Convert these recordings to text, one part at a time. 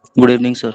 Good evening, sir.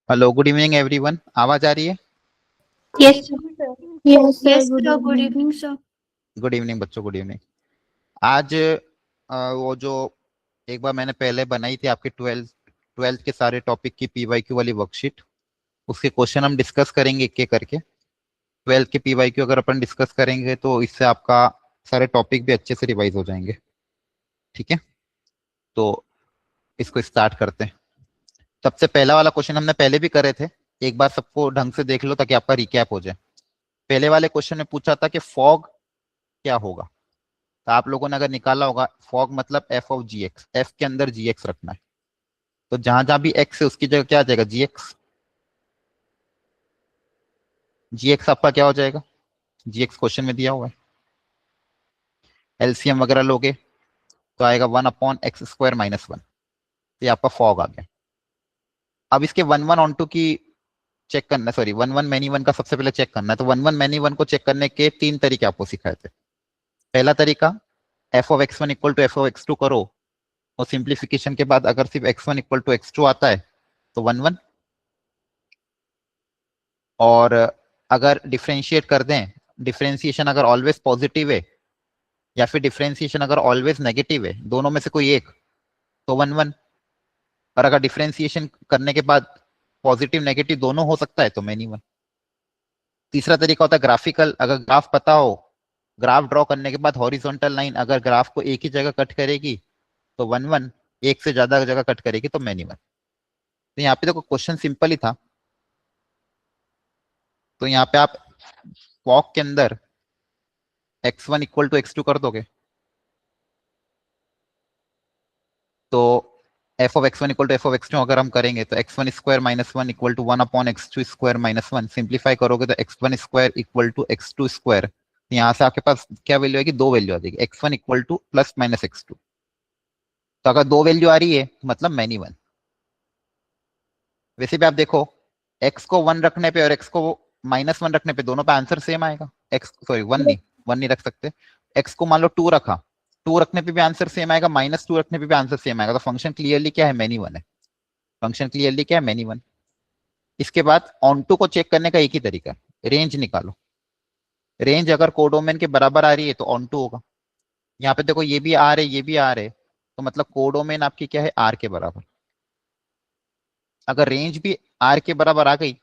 Hello, good evening everyone. आवाज आ रही है? Yes, sir. Yes, sir. Yes, Good sir. Good evening. evening, sir. Good evening बच्चों, good evening. आज वो जो एक बार मैंने पहले बनाई थी आपके ट्वेल्थ के सारे टॉपिक की पीवाईक्यू वाली वर्कशीट, उसके क्वेश्चन हम डिस्कस करेंगे एक एक करके। ट्वेल्थ के पीवाईक्यू अगर अपन डिस्कस करेंगे तो इससे आपका सारे टॉपिक भी अच्छे से रिवाइज हो जाएंगे। ठीक है, तो इसको स्टार्ट करते हैं। सबसे पहला वाला क्वेश्चन हमने पहले भी करे थे, एक बार सबको ढंग से देख लो ताकि आपका रिकैप हो जाए। पहले वाले क्वेश्चन में पूछा था कि फॉग क्या होगा, तो आप लोगों ने अगर निकाला होगा फॉग मतलब F of G X, F के अंदर जी एक्स रखना है। तो जहां जहां भी एक्स है उसकी जगह क्या आ जाएगा, जी एक्स। जी एक्स आपका क्या हो जाएगा, जी एक्स क्वेश्चन में दिया हुआ है। एलसीएम वगैरह लोगे तो आएगा 1/x² - 1। ये आपका फॉग आ गया। अब इसके वन वन ऑन टू की चेक करना, sorry one one many one का सबसे पहले चेक करना है। तो वन वन मैनी वन को चेक करने के 3 तरीके आपको सिखाए थे। पहला तरीका, F of X one equal to F of X two करो, और सिंप्लीफिकेशन के बाद अगर सिर्फ x1 इक्वल टू x2 आता है तो 1 1। और अगर डिफ्रेंशिएट कर दें, डिफ्रेंशिएशन अगर ऑलवेज पॉजिटिव है या फिर डिफ्रेंशिएशन अगर ऑलवेज नेगेटिव है, दोनों में से कोई एक, तो 1 1। और अगर डिफ्रेंशिएशन करने के बाद पॉजिटिव नेगेटिव दोनों हो सकता है तो मैनी वन। तीसरा तरीका होता है ग्राफिकल, अगर ग्राफ पता हो, ग्राफ ड्रॉ करने के बाद हॉरिजॉन्टल लाइन अगर ग्राफ को एक ही जगह कट करेगी तो 1 1, एक से ज्यादा जगह कट करेगी तो मैनी वन। तो यहाँ पे देखो क्वेश्चन सिंपल ही था। तो यहाँ पे आप वॉक के अंदर x1 इक्वल टू x2 कर दोगे तो F of X one equal to F of X two अगर हम करेंगे तो x1² - 1 equal to 1/x2² - 1। Simplify करोगे तो x1² इक्वल टू x2²। यहाँ से आपके पास क्या वैल्यू आएगी, दो वैल्यू आ जाएगी, x1 equal two plus minus x2। तो अगर दो वैल्यू आ रही है मतलब मैनी वन। वैसे भी आप देखो, x को 1 रखने पे और x को -1 रखने पे दोनों पे आंसर सेम आएगा। x सॉरी 1 नहीं, 1 नहीं रख सकते। x को मान लो 2 रखा, 2 रखने पे भी आंसर सेम आएगा, -2 रखने पे भी आंसर सेम आएगा। तो फंक्शन क्लियरली क्या है, मैनी वन है। फंक्शन क्लियरली क्या है, मैनी वन। इसके बाद ऑन टू को चेक करने का एक ही तरीका है, रेंज निकालो। रेंज अगर कोडोमेन के बराबर आ रही है तो ऑन टू होगा। यहाँ पे देखो ये भी आ रहे ये भी आ रहे, तो मतलब कोडोमेन आपकी क्या है, आर के बराबर। अगर रेंज भी आर के बराबर आ गई,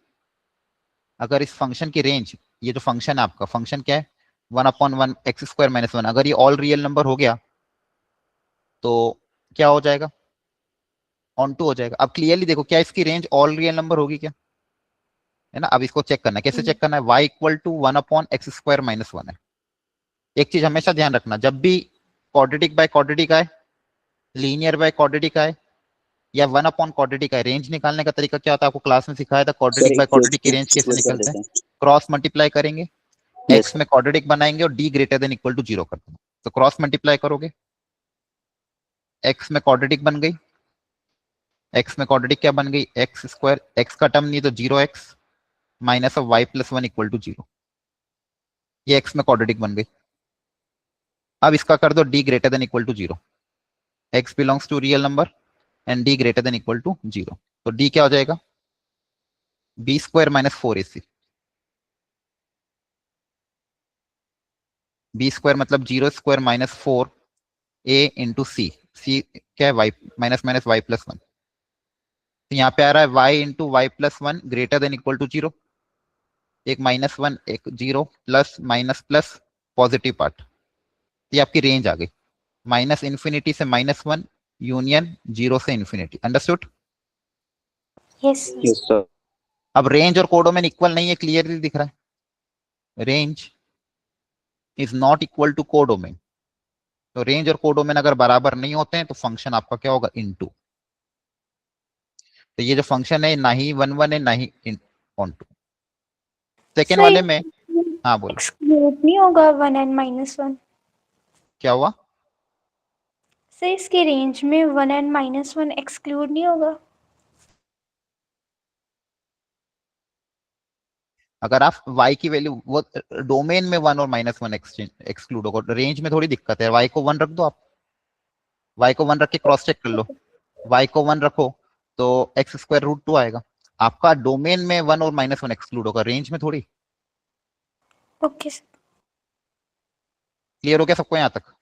अगर इस फंक्शन की रेंज, ये जो फंक्शन है आपका, फंक्शन क्या है 1/1 x² - 1, अगर ये ऑल रियल नंबर हो गया तो क्या हो जाएगा, ऑन टू हो जाएगा। अब क्लियरली देखो क्या इसकी रेंज ऑल रियल नंबर होगी क्या, है ना। अब इसको चेक करना है, कैसे चेक करना है, y इक्वल टू 1/x² - 1 है। एक चीज हमेशा ध्यान रखना, जब भी क्वाड्रेटिक बाय क्वाड्रेटिक आए, लीनियर बाय क्वाड्रेटिक आए, या 1/क्वाड्रेटिक आए, रेंज निकालने का तरीका क्या होता है, आपको क्लास में सिखाया था सर क्वाड्रेटिक बाय एक क्वाड्रेटिक की रेंज कैसे वेट कर निकलते लेते हैं। हैं। क्रॉस मल्टीप्लाई करेंगे, एक्स में क्वाड्रेटिक बनाएंगे और D greater than equal to 0 कर देना। तो क्रॉस मल्टीप्लाई करोगे, एक्स में क्वाड्रेटिक बन गई, एक्स में क्वाड्रेटिक क्या बन गई, एक्स स्क्वायर, एक्स का टर्म नहीं तो 0x minus of Y plus 1 equal to 0। ये एक्स में क्वाड्रेटिक बन गई। अब इसका कर दो D greater than equal to 0, X belongs to real number and D greater than equal to 0। तो डी क्या हो जाएगा, B square minus 4ac। B square मतलब 0 square minus 4a into C, C क्या है Y, minus minus Y plus 1। तो यहाँ पे आ रहा है Y into Y plus 1 greater than equal to 0, एक -1 एक 0 plus minus plus positive part. ये आपकी रेंज आ गई, माइनस इन्फिनिटी से -1 यूनियन 0 से इन्फिनिटी। अंडरस्टूड? Yes sir. अब रेंज और कोडोमेन इक्वल नहीं है, क्लियरली दिख रहा है, range is not equal to codomain. तो रेंज और कोडोमेन अगर बराबर नहीं होते हैं तो फंक्शन आपका क्या होगा, इनटू। तो ये जो फंक्शन है ना ही 1 1 है ना ही ऑन टू। सेकेंड वाले में, हाँ बोलो एक्सक्लूड नहीं होगा 1 एंड -1? क्या हुआ, सर इसके रेंज में 1 एंड -1 एक्सक्लूड नहीं होगा? अगर आप y की वैल्यू, वो डोमेन में 1 और -1 एक्सक्लूड होगा, रेंज में थोड़ी दिक्कत है। y को 1 रख दो आप, y को 1 रख के क्रॉस चेक कर लो, y को 1 रखो तो एक्स स्क्वायर रूट 2 आएगा। आपका डोमेन में 1 और -1 एक्सक्लूड होगा, रेंज में थोड़ी। Okay sir. क्लियर हो गया सबको यहाँ तक?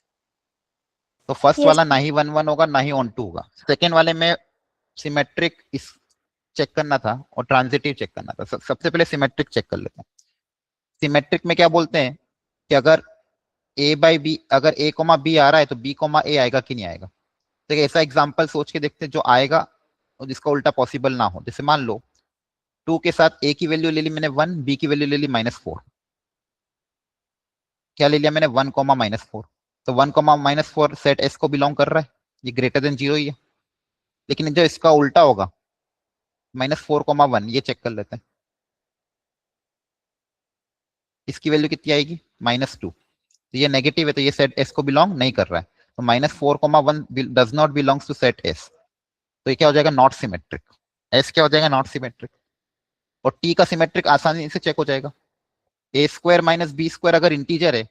तो फर्स्ट यस वाला ना ही 1 1 होगा ना ही ऑन टू होगा। सेकेंड वाले में सिमेट्रिक इस चेक करना था और ट्रांजिटिव चेक करना था। सबसे पहले सिमेट्रिक चेक कर लेते हैं। सिमेट्रिक में क्या बोलते हैं कि अगर a बाई बी, अगर a कोमा बी आ रहा है तो b कोमा a आएगा कि नहीं आएगा। तो एक ऐसा एग्जांपल सोच के देखते हैं जो आएगा और जिसका उल्टा पॉसिबल ना हो। जैसे मान लो 2 के साथ a की वैल्यू ले ली मैंने 1, b की वैल्यू ले ली -4। क्या ले लिया मैंने, 1 कोमा -4। तो 1 कोमा -4 सेट s को बिलोंग कर रहा है, ये ग्रेटर देन 0 ही है। लेकिन जो इसका उल्टा होगा -4, 1, ये चेक कर लेते हैं। इसकी वैल्यू कितनी आएगी, -2। तो ये नेगेटिव है तो ये सेट एस को बिलोंग नहीं कर रहा है। तो -4, 1 does not belongs to set S. तो ये क्या हो जाएगा, नॉट सिमेट्रिक। एस क्या हो जाएगा, नॉट सिमेट्रिक। और टी का सिमेट्रिक आसानी से चेक हो जाएगा। ए स्क्वायर माइनस बी स्क्वायर अगर इंटीजर है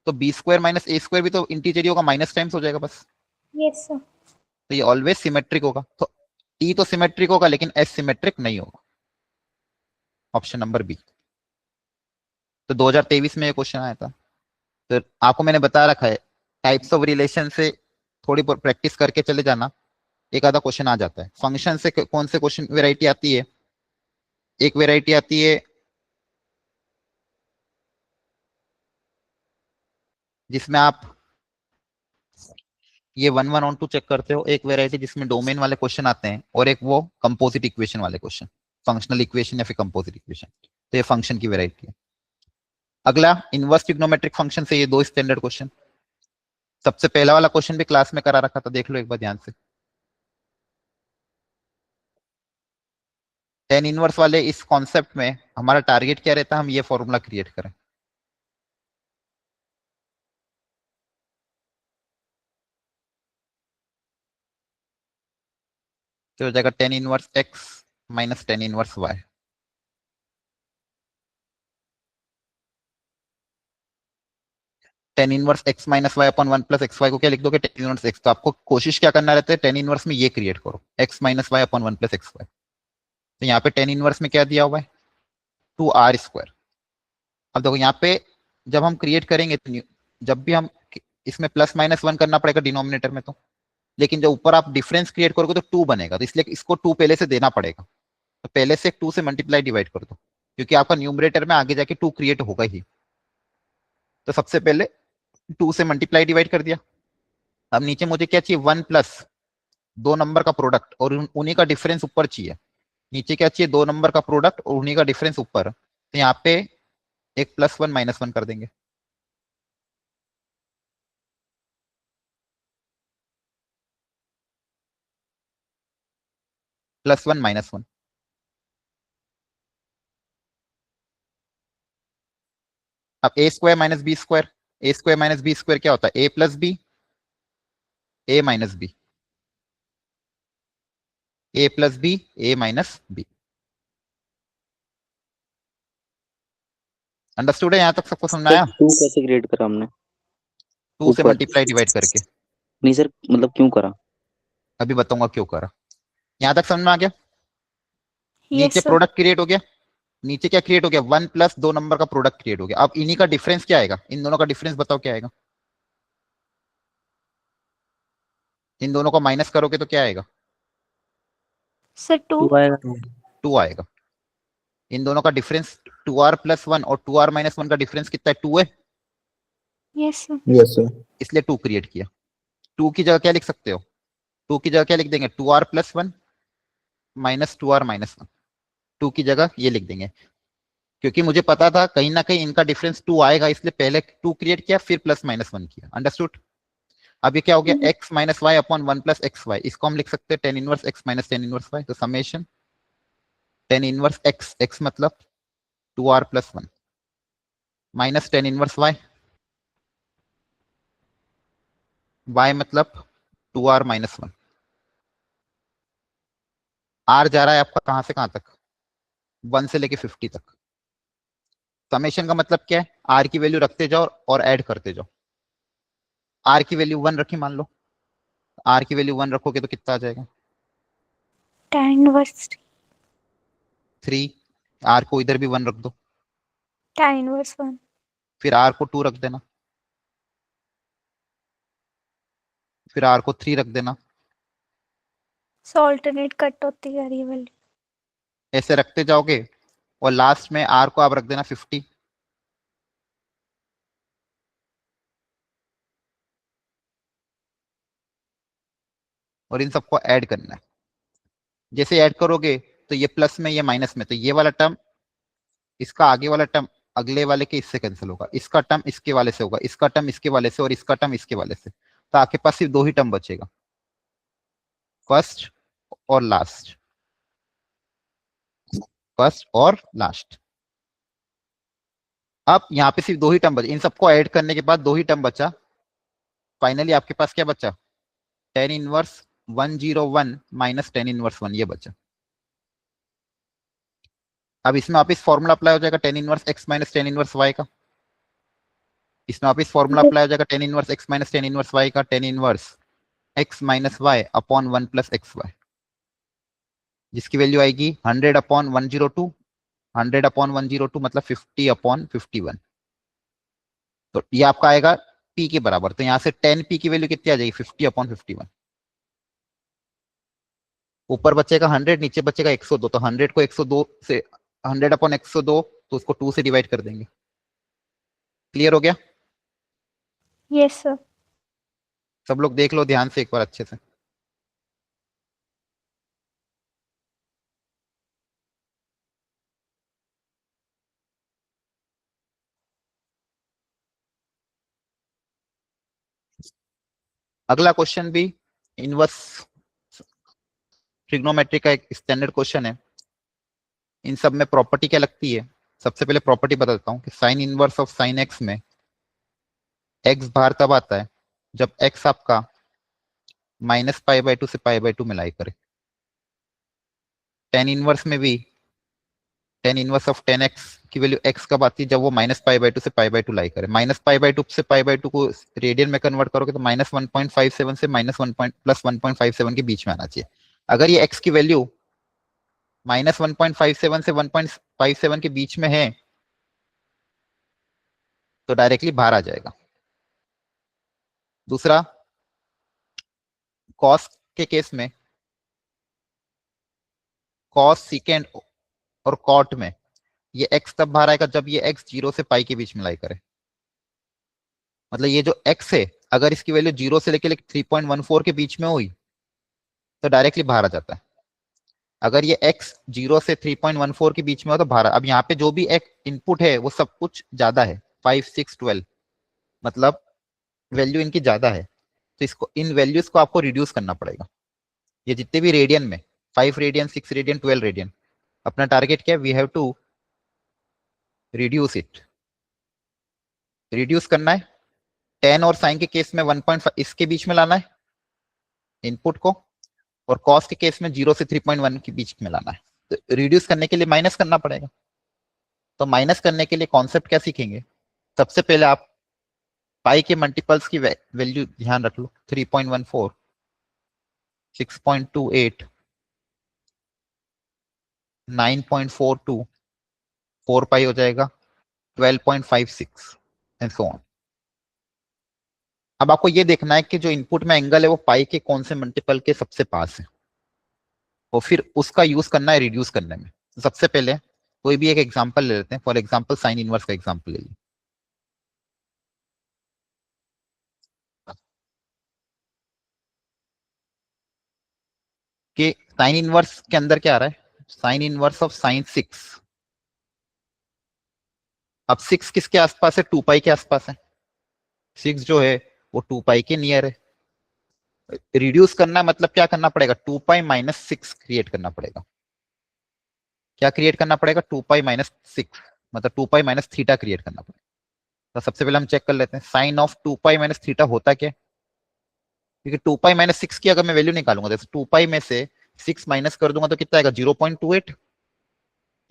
तो बी स्क्वायर माइनस ए स्क्वायर भी तो इंटीजर ही होगा, माइनस टाइम्स हो जाएगा बस। Yes sir. तो ये ऑलवेज सिमेट्रिक होगा। तो टी तो सिमेट्रिक होगा लेकिन एस सिमेट्रिक नहीं होगा। Option number B. तो 2023 में ये क्वेश्चन आया था। तो आपको मैंने बता रखा है, टाइप्स ऑफ रिलेशन से थोड़ी बहुत प्रैक्टिस करके चले जाना, एक आधा क्वेश्चन आ जाता है। फंक्शन से कौन से क्वेश्चन वेराइटी आती है, एक वेराइटी आती है जिसमें आप ये 1 1 ऑन 2 चेक करते हो, एक वेराइटी जिसमें डोमेन वाले क्वेश्चन आते हैं, और एक वो कंपोजिट इक्वेशन वाले क्वेश्चन, फंक्शनल इक्वेशन या फिर कंपोजिट इक्वेशन। तो ये फंक्शन की वेराइटी है। अगला इनवर्स ट्रिग्नोमेट्रिक फंक्शन से ये दो स्टैंडर्ड क्वेश्चन। सबसे पहला वाला क्वेश्चन भी क्लास में करा रखा था, देख लो एक बार ध्यान से। टेन इनवर्स वाले इस कॉन्सेप्ट में हमारा टारगेट क्या रहता है, हम ये फॉर्मूला क्रिएट करें। तो हो जाएगा tan inverse X minus tan inverse Y. Tan inverse X minus Y upon 1 plus x Y को क्या लिख दोगे, टेन इनवर्स एक्स। तो आपको कोशिश क्या करना रहता है, टेन इनवर्स में ये क्रिएट करो, X minus Y upon 1 plus x Y. तो यहाँ पे टेन इनवर्स में क्या दिया हुआ है, 2r²। अब देखो यहाँ पे जब हम क्रिएट करेंगे तो जब भी हम इसमें +-1 करना पड़ेगा डिनोमिनेटर में, तो लेकिन जब ऊपर आप डिफरेंस क्रिएट करोगे तो 2 बनेगा, तो इसलिए इसको 2 पहले से देना पड़ेगा। तो पहले से 2 से मल्टीप्लाई डिवाइड कर दो, क्योंकि आपका न्यूमरेटर में आगे जाके 2 क्रिएट होगा ही। तो सबसे पहले 2 से मल्टीप्लाई डिवाइड कर दिया। अब नीचे मुझे क्या चाहिए, 1 प्लस दो नंबर का प्रोडक्ट और उन्हीं का डिफरेंस ऊपर चाहिए। नीचे क्या चाहिए, दो नंबर का प्रोडक्ट और उन्हीं का डिफरेंस ऊपर। तो यहाँ पे एक +1 -1 कर देंगे। +1 -1 अब ए स्क्वायर माइनस बी स्क्वायर, ए स्क्वायर माइनस बी स्क्वायर क्या होता है? ए प्लस बी, ए माइनस बी, ए प्लस बी, ए माइनस बी। अंडरस्टूड है? यहां तक सबको समझ में सर आया? 2 कैसे क्रिएट करा हमने 2 से ऊपर? मल्टीप्लाई डिवाइड करके। नहीं सर, मतलब क्यों करा? अभी बताऊंगा क्यों करा। यहां तक समझ में आ गया? नीचे Yes, sir. प्रोडक्ट क्रिएट हो गया, नीचे क्या क्रिएट हो गया? 1 प्लस 2 नंबर का प्रोडक्ट क्रिएट हो गया। अब इन्हीं का डिफरेंस क्या आएगा? इन दोनों का डिफरेंस बताओ क्या आएगा? इन दोनों को माइनस करोगे तो क्या आएगा? Sir, 2. 2 आएगा। 2 आएगा। इन दोनों का डिफरेंस 2r प्लस 1 और 2r माइनस 1 का डिफरेंस कितना है? 2 है, Yes, sir. Yes sir. इसलिए 2 क्रिएट किया। 2 की जगह क्या लिख सकते हो? 2 की जगह क्या लिख देंगे? 2r plus 1 minus 2r minus 1। 2 की जगह ये लिख देंगे, क्योंकि मुझे पता था कहीं ना कहीं इनका डिफरेंस 2 आएगा, इसलिए पहले 2 क्रिएट किया फिर प्लस माइनस 1 किया। अंडरस्टूड? अब ये क्या हो गया? x minus Y upon 1 plus x y. इसको हम लिख सकते हैं tan inverse x minus tan inverse y. तो summation tan inverse x, x मतलब 2r plus 1 minus tan inverse y, y मतलब 2r माइनस 1। r जा रहा है आपका कहां से कहां तक? 1 से लेके 50 तक। समेशन का मतलब क्या है? r की वैल्यू रखते जाओ और ऐड करते जाओ। r की वैल्यू 1 रखी मान लो, r की वैल्यू 1 रखोगे तो कितना आ जाएगा? Tan inverse 3। r को इधर भी 1 रख दो, tan inverse 1. फिर r को 2 रख देना, फिर r को 3 रख देना। So alternate कट होती जा रही है वैल्यू. ऐसे रखते जाओगे और लास्ट में r को आप रख देना 50। और इन सबको ऐड करना है। जैसे ऐड करोगे तो ये प्लस में ये माइनस में, तो ये वाला टर्म इसका आगे वाला टर्म अगले वाले के इससे कैंसिल होगा, इसका टर्म इसके वाले से होगा, इसका टर्म इसके वाले से और इसका टर्म इसके वाले से। तो आपके पास सिर्फ 2 ही टर्म बचेगा, फर्स्ट और लास्ट, फर्स्ट और लास्ट। अब यहाँ पे सिर्फ 2 ही टर्म बचे, इन सबको ऐड करने के बाद 2 ही टर्म बचा। फाइनली आपके पास क्या बचा? Tan inverse 101 minus tan inverse 1, ये बचा। अब इसमें वापिस फॉर्मूला अप्लाई हो जाएगा tan inverse x minus tan inverse y का। इसमें वापिस फॉर्मूला अप्लाई हो जाएगा tan inverse x minus tan inverse y का, tan inverse x minus Y upon 1 plus x Y, जिसकी वैल्यू आएगी 100 अपॉन 102, 100 अपॉन 102 मतलब 50 अपॉन 51। तो ये आपका आएगा p के बराबर। तो यहां से 10p की वैल्यू कितनी आ जाएगी? 50 अपॉन 51। ऊपर बचेगा 100, नीचे बचेगा 102। तो 100 को 102 से 100 अपॉन 102 तो उसको 2 से डिवाइड कर देंगे। क्लियर हो गया? Yes, sir. सब लोग देख लो ध्यान से एक बार अच्छे से। अगला क्वेश्चन भी इनवर्स ट्रिग्नोमेट्री का एक स्टैंडर्ड क्वेश्चन है। इन सब में प्रॉपर्टी क्या लगती है? सबसे पहले प्रॉपर्टी बताता हूँ कि sine inverse of sine x में एक्स बाहर तब आता है जब एक्स आपका माइनस पाई बाय 2 से पाई बाय 2 में लाई करे। टेन इनवर्स में भी tan inverse of ten x की वैल्यू एक्स कब आती है? जब वो माइनस पाई बाय 2 से पाई बाय 2 लाई करे। माइनस पाई बाय 2 से पाई बाय 2 को रेडियन में कन्वर्ट करोगे तो माइनस 1.57 से माइनस 1 प्लस 1.57 के बीच में आना चाहिए। अगर ये एक्स की वैल्यू माइनस 1.57 से 1.57 के बीच में है तो डायरेक्टली बाहर आ जाएगा। दूसरा, कॉस के केस में कॉस सीकेंड और कॉट में ये x तब बाहर आएगा जब ये x 0 से पाई के बीच में लाई करे। मतलब ये जो x है अगर इसकी वैल्यू 0 से लेके 3.14 के बीच में हुई तो डायरेक्टली बाहर आ जाता है। अगर ये x 0 से 3.14 के बीच में हो तो बाहर। अब यहाँ पे जो भी एक इनपुट है वो सब कुछ ज्यादा है, 5 6 12, मतलब वैल्यू इनकी ज्यादा है। तो इसको इन वैल्यूज को आपको रिड्यूस करना पड़ेगा। ये जितने भी रेडियन में 5 रेडियन 6 रेडियन 12 रेडियन, अपना टारगेट क्या है? We have to reduce it. Reduce करना है, टेन और साइन के केस में 1.5 इसके बीच में लाना है इनपुट को, और कॉस के केस में 0 से 3.1 के बीच में लाना है। तो रिड्यूस करने के लिए माइनस करना पड़ेगा। तो माइनस करने के लिए कॉन्सेप्ट क्या सीखेंगे? सबसे पहले आप पाई के मल्टीपल्स की वैल्यू ध्यान रख लो, 3.14, 6.28, 9.42, 4 पाई हो जाएगा, 12.56 एंड सो ऑन। अब आपको ये देखना है कि जो इनपुट में एंगल है वो पाई के कौन से मल्टीपल के सबसे पास है, और फिर उसका यूज करना है रिड्यूस करने में। तो सबसे पहले कोई भी एक एग्जांपल ले लेते हैं, फॉर एग्जांपल साइन इनवर्स का एग्जांपल ले लीजिए। कि साइन इनवर्स के अंदर क्या आ रहा है, साइन इनवर्स ऑफ साइन 6। अब 6 किसके आसपास है? 2 पाई के आसपास है। 6 जो है वो 2 पाई के नियर है। रिड्यूस करना है मतलब क्या करना पड़ेगा? 2 पाई माइनस 6 क्रिएट करना पड़ेगा। क्या क्रिएट करना पड़ेगा? 2 पाई माइनस 6, मतलब 2 पाई माइनस थीटा क्रिएट करना पड़ेगा। तो सबसे पहले हम चेक कर लेते हैं sine of 2 pi minus theta होता क्या है। क्योंकि 2 पाई माइनस 6 की अगर मैं वैल्यू निकालूंगा, जैसे 2 पाई में से 6 माइनस कर दूंगा तो कितना आएगा? 0.28।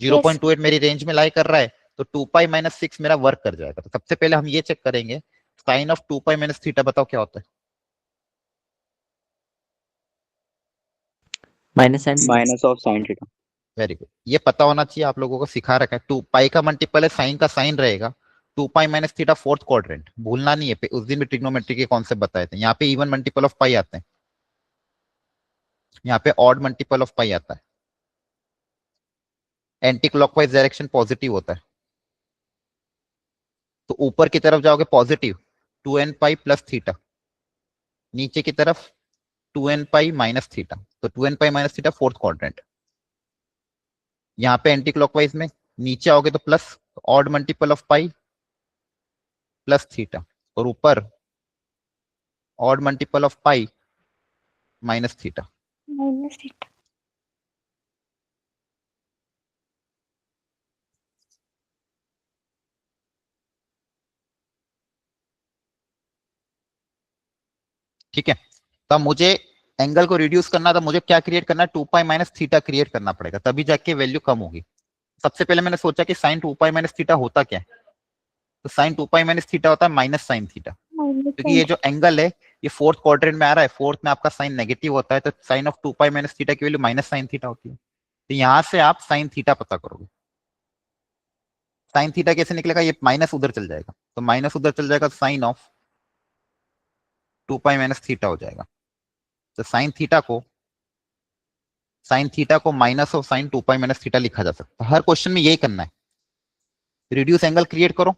Yes. 0.28 मेरी रेंज में लाई कर रहा है, तो 2 पाई माइनस 6 मेरा वर्क कर जाएगा। तो सबसे पहले हम ये चेक करेंगे sine of 2 pi minus theta, बताओ क्या होता है? Minus of sine theta. Very good, ये पता होना चाहिए, आप लोगों को सिखा रखा है। 2 पाई का मल्टीपल है साइन का साइन रहेगा, 2 pi minus theta fourth quadrant, भूलना नहीं है। उस दिन भी ट्रिग्नोमेट्री के कॉन्सेप्ट बताए थे। यहाँ पे इवन मल्टीपल ऑफ पाई आते हैं, यहाँ पे ऑड मल्टीपल ऑफ पाई आता है। एंटी क्लॉकवाइज डायरेक्शन पॉजिटिव होता है, तो ऊपर की तरफ जाओगे positive 2n pi plus theta, नीचे की तरफ 2n पाई माइनस थीटा, तो 2n पाई माइनस थीटा फोर्थ क्वाड्रेंट। यहाँ पे एंटी क्लॉकवाइज में नीचे आओगे तो plus, odd multiple of pi plus theta, और ऊपर odd multiple of pi minus theta. Minus theta. ठीक है, तो अब मुझे एंगल को रिड्यूस करना था, मुझे क्या क्रिएट करना है? 2 पाई माइनस थीटा क्रिएट करना पड़ेगा, तभी जाके वैल्यू कम होगी। सबसे पहले मैंने सोचा कि साइन 2 पाई माइनस थीटा होता क्या है, तो साइन 2 पाई माइनस थीटा होता है माइनस साइन थीटा। Minus क्योंकि ये जो एंगल है ये फोर्थ क्वाड्रेंट में आ रहा है, फोर्थ में आपका साइन नेगेटिव होता है, तो sine of 2 pi minus theta की वैल्यू माइनस साइन थीटा होती है। तो यहां से आप साइन थीटा पता करोगे। साइन थीटा कैसे निकलेगा? ये माइनस उधर चल जाएगा, तो माइनस उधर चल जाएगा, sine of 2 pi minus theta हो जाएगा। तो साइन थीटा को minus of sine 2 pi minus theta लिखा जा सकता है। हर क्वेश्चन में यही करना है, रिड्यूस एंगल क्रिएट करो,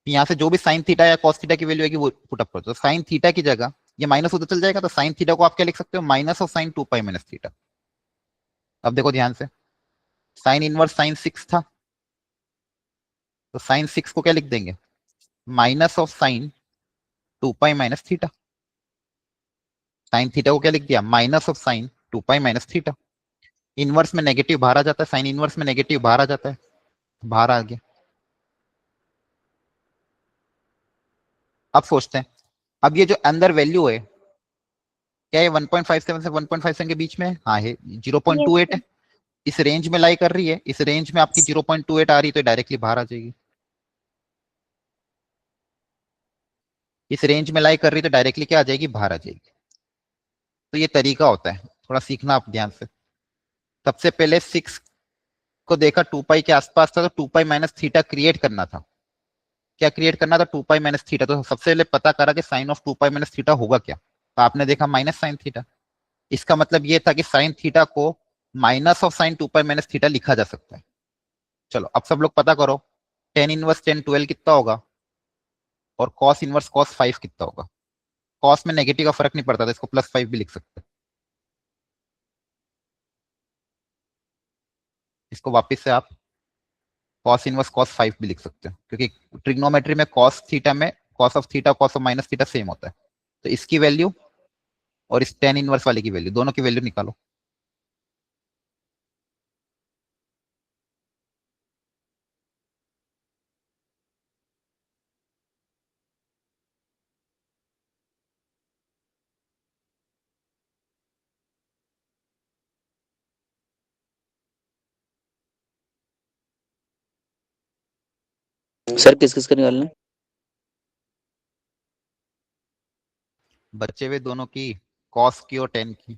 यहाँ से जो भी साइन थीटा या कॉस थीटा की वैल्यू आएगी वो पुटअप करो। तो साइन थीटा की जगह ये माइनस उधर चल जाएगा, तो साइन थीटा को आप क्या लिख सकते हो? Minus of sine 2 pi minus theta. अब देखो ध्यान से, साइन इनवर्स साइन 6 था, तो साइन 6 को क्या लिख देंगे? Minus of sine 2 pi minus theta. Sign theta को क्या लिख दिया? Minus of sine 2 pi minus theta. Inverse में नेगेटिव बाहर आ जाता है, साइन इनवर्स में नेगेटिव बाहर आ जाता है, बाहर आ गया। अब सोचते हैं, अब ये जो अंदर वैल्यू है क्या ये 1.57 से 1.57 के बीच में है? हाँ है, 0.28 है। इस रेंज में लाई कर रही है, इस रेंज में आपकी 0.28 आ रही है, तो डायरेक्टली बाहर आ जाएगी। इस रेंज में लाई कर रही है तो डायरेक्टली क्या आ जाएगी? बाहर आ जाएगी। तो ये तरीका होता है, थोड़ा सीखना आप ध्यान से। सबसे पहले 6 को देखा 2 पाई के आसपास था, तो 2 पाई माइनस थीटा क्रिएट करना था। क्या क्रिएट करना था? 2 पाई माइनस थीटा। तो सबसे पहले पता करा कि sine of 2 pi minus theta होगा क्या, तो आपने देखा माइनस साइन थीटा। इसका मतलब ये था कि साइन थीटा को minus of sine 2 pi minus theta लिखा जा सकता है। चलो अब सब लोग पता करो, टेन इनवर्स टेन 12 कितना होगा, और कॉस इनवर्स कॉस 5 कितना होगा। कॉस में नेगेटिव का फर्क नहीं पड़ता था, इसको प्लस 5 भी लिख सकते हैं। इसको वापस से आप कॉस इनवर्स कॉस 5 भी लिख सकते हैं, क्योंकि ट्रिग्नोमेट्री में कॉस थीटा में cos of theta cos of minus theta same होता है। तो इसकी वैल्यू और इस टेन इनवर्स वाले की वैल्यू, दोनों की वैल्यू निकालो। सर किस किस का निकालना है? बचे हुए दोनों की, कॉस की और टेन की।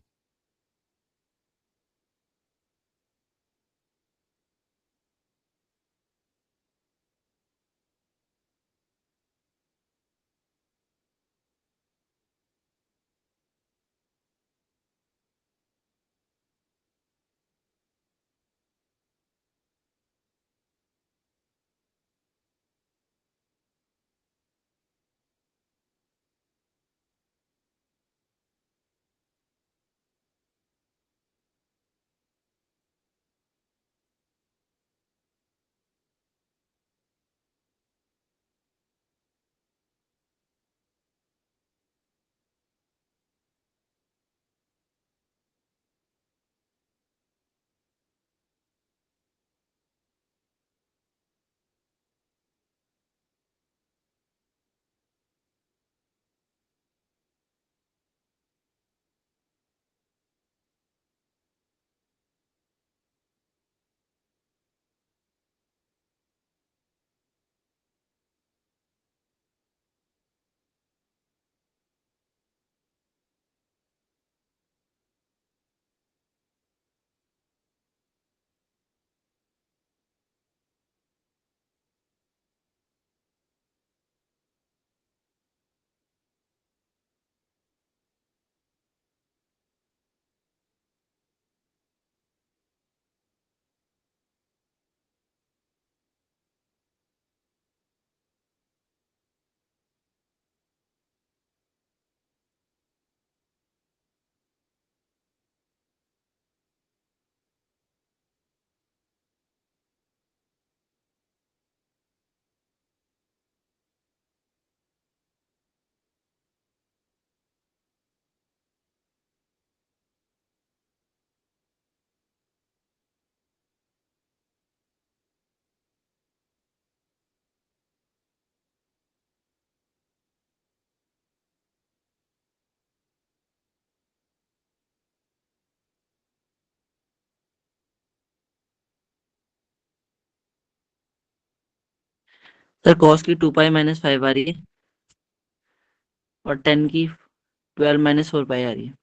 सर कॉस की 2 पाई माइनस 5 आ रही है और 10 की 12 माइनस 4 पाई आ रही है।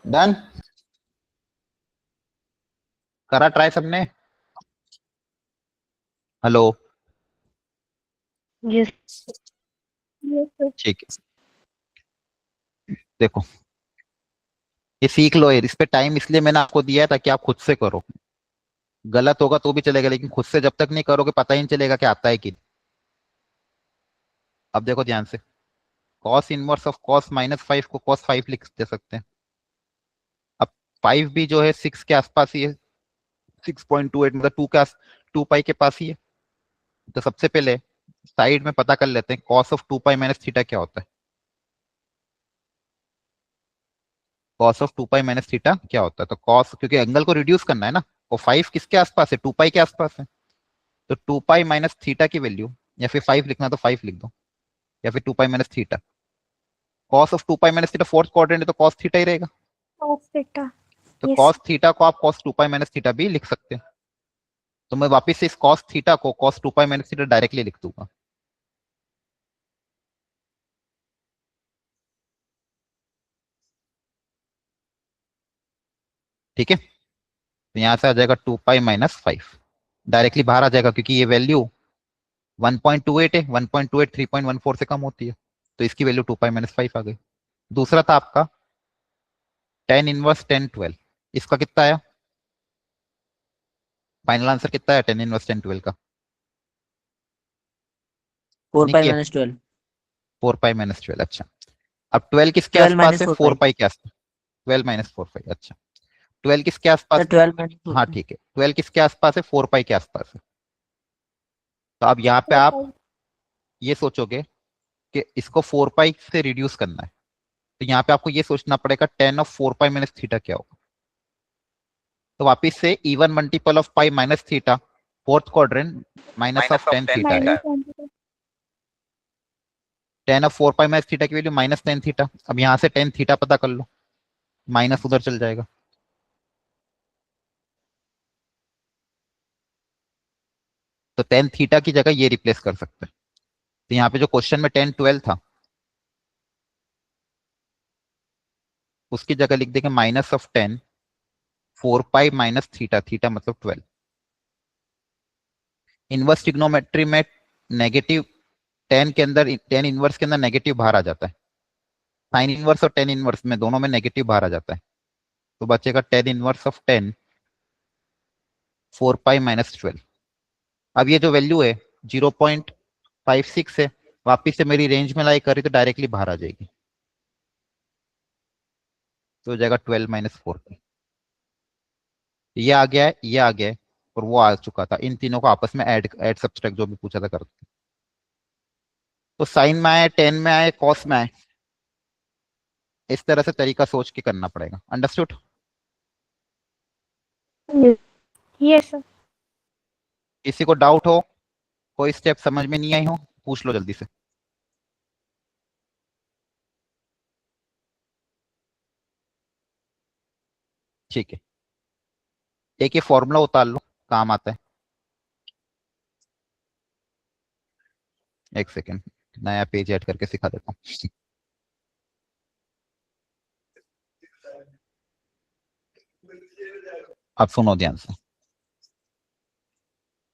डन। करा ट्राई सबने? हेलो? Yes Yes, sir. ठीक है, देखो ये सीख लो, ये इस पे टाइम इसलिए मैंने आपको दिया है ताकि आप खुद से करो। गलत होगा तो भी चलेगा, लेकिन खुद से जब तक नहीं करोगे पता ही नहीं चलेगा कि आता है कि नहीं। अब देखो ध्यान से, कॉस इनवर्स ऑफ कॉस -5 को कॉस 5 लिख दे सकते हैं। अब 5 भी जो है 6 के आसपास ही है, 6.28 मतलब 2 पाई के पास ही है। तो सबसे पहले साइड में पता कर लेते हैं cos of 2 pi minus theta क्या होता है। Cos of 2 pi minus theta क्या होता है, तो कॉस, क्योंकि एंगल को रिड्यूस करना है ना, और 5 किसके आसपास है, 2 पाई के आसपास है। तो 2 पाई माइनस थीटा की वैल्यू, या फिर 5 लिखना तो 5 लिख दो, या फिर 2 pi minus theta. Cos of 2 pi minus theta fourth quadrant है तो कॉस थीटा ही रहेगा। Cos theta. तो Yes. कॉस थीटा को आप कॉस 2 पाई माइनस थीटा भी लिख सकते हैं। तो मैं वापस से इस कॉस थीटा को cos 2 pi minus theta directly लिख दूंगा। ठीक है, तो यहां से आ जाएगा 2 पाई माइनस 5, डायरेक्टली बाहर आ जाएगा क्योंकि ये वैल्यू 1.28 है, 1.28 3.14 से कम होती है, तो इसकी वैल्यू 2 पाई माइनस 5 आ गई। दूसरा था आपका tan 1 tan 12, इसका कितना आया, फाइनल आंसर कितना है tan 1 tan 12 का, 4 नहीं पाई किया, माइनस 12, 4 पाई माइनस 12। अच्छा, अब 12 किसके 12 आसपास माइनस है, 4 फोर पाई, पाई के आसपास, 12 - 4 पाई। अच्छा, 12 किसके सर आसपास, 12 माइनस 4 हाँ पाई, ठीक है, 12 किसके आसपास है, 4 पाई के आसपास है। तो अब यहाँ पे 4 आप pi. ये सोचोगे कि इसको 4 पाई से रिड्यूस करना है, तो यहाँ पे आपको ये सोचना पड़ेगा tan 4 पाई माइनस थीटा क्या होगा। तो वापिस से even multiple of pi minus theta, fourth quadrant, minus of tan theta है। Minus 1 theta. tan 4 पाई माइनस थीटा की वैल्यू -tan थीटा। अब यहाँ से tan थीटा पता कर लो, माइनस उधर चल जाएगा, तो tan थीटा की जगह ये रिप्लेस कर सकते हैं। तो यहाँ पे जो क्वेश्चन में tan 12 था, उसकी जगह लिख देंगे -tan 4 पाई माइनस थीटा, थीटा मतलब 12। इनवर्स ट्रिग्नोमेट्री में नेगेटिव टेन के अंदर, टेन इनवर्स के अंदर नेगेटिव बाहर आ जाता है, साइन इनवर्स और टेन इनवर्स में दोनों में नेगेटिव बाहर आ जाता है। तो बचेगा tan 1 of tan 4 pi minus 12। अब ये जो वैल्यू है 0.56 है, वापिस से मेरी रेंज में लाई करी तो डायरेक्टली बाहर आ जाएगी, तो हो जाएगा 12 - 4। ये आ गया है, ये आ गया है, और वो आ चुका था। इन तीनों को आपस में ऐड सब्सट्रैक्ट जो भी पूछा था कर। तो साइन में आए, टेन में आए, कॉस में आए, इस तरह से तरीका सोच के करना पड़ेगा। अंडरस्टूड? Yes. Yes, sir. किसी को डाउट हो, कोई स्टेप समझ में नहीं आई हो, पूछ लो जल्दी से। ठीक है, एक ये फॉर्मूला उतार लो, काम आता है। एक सेकेंड, नया पेज ऐड करके सिखा देता हूँ। अब सुनो ध्यान से,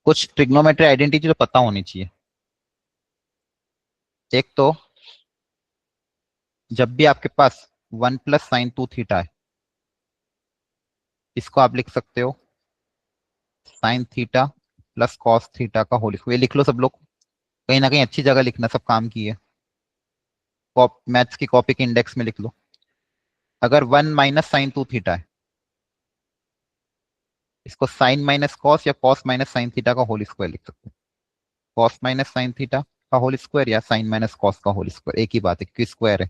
कुछ ट्रिग्नोमेट्री आइडेंटिटी तो पता होनी चाहिए। एक तो जब भी आपके पास 1 + sin 2 थीटा है, इसको आप लिख सकते हो sine theta plus cos theta का होल स्क्वायर। लिख लो सब लोग, कहीं ना कहीं अच्छी जगह लिखना, सब काम की है, मैथ्स की कॉपी के इंडेक्स में लिख लो। अगर 1 - sin 2 थीटा है, इसको साइन माइनस कॉस या कॉस माइनस साइन थीटा का होल स्क्वायर लिख सकते हैं। कॉस माइनस साइन थीटा का होल स्क्वायर या साइन माइनस कॉस का होल स्क्वायर, एक ही बात है क्योंकि स्क्वायर है।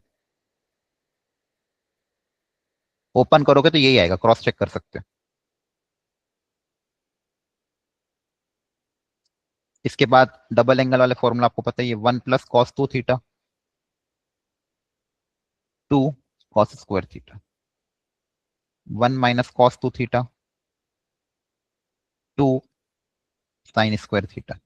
ओपन करोगे तो यही आएगा, क्रॉस चेक कर सकते हैं। इसके बाद डबल एंगल वाले फॉर्मूला आपको पता ही है, 1 + cos 2 theta 2 cos² theta, 1 - cos 2 theta 2 sin² theta.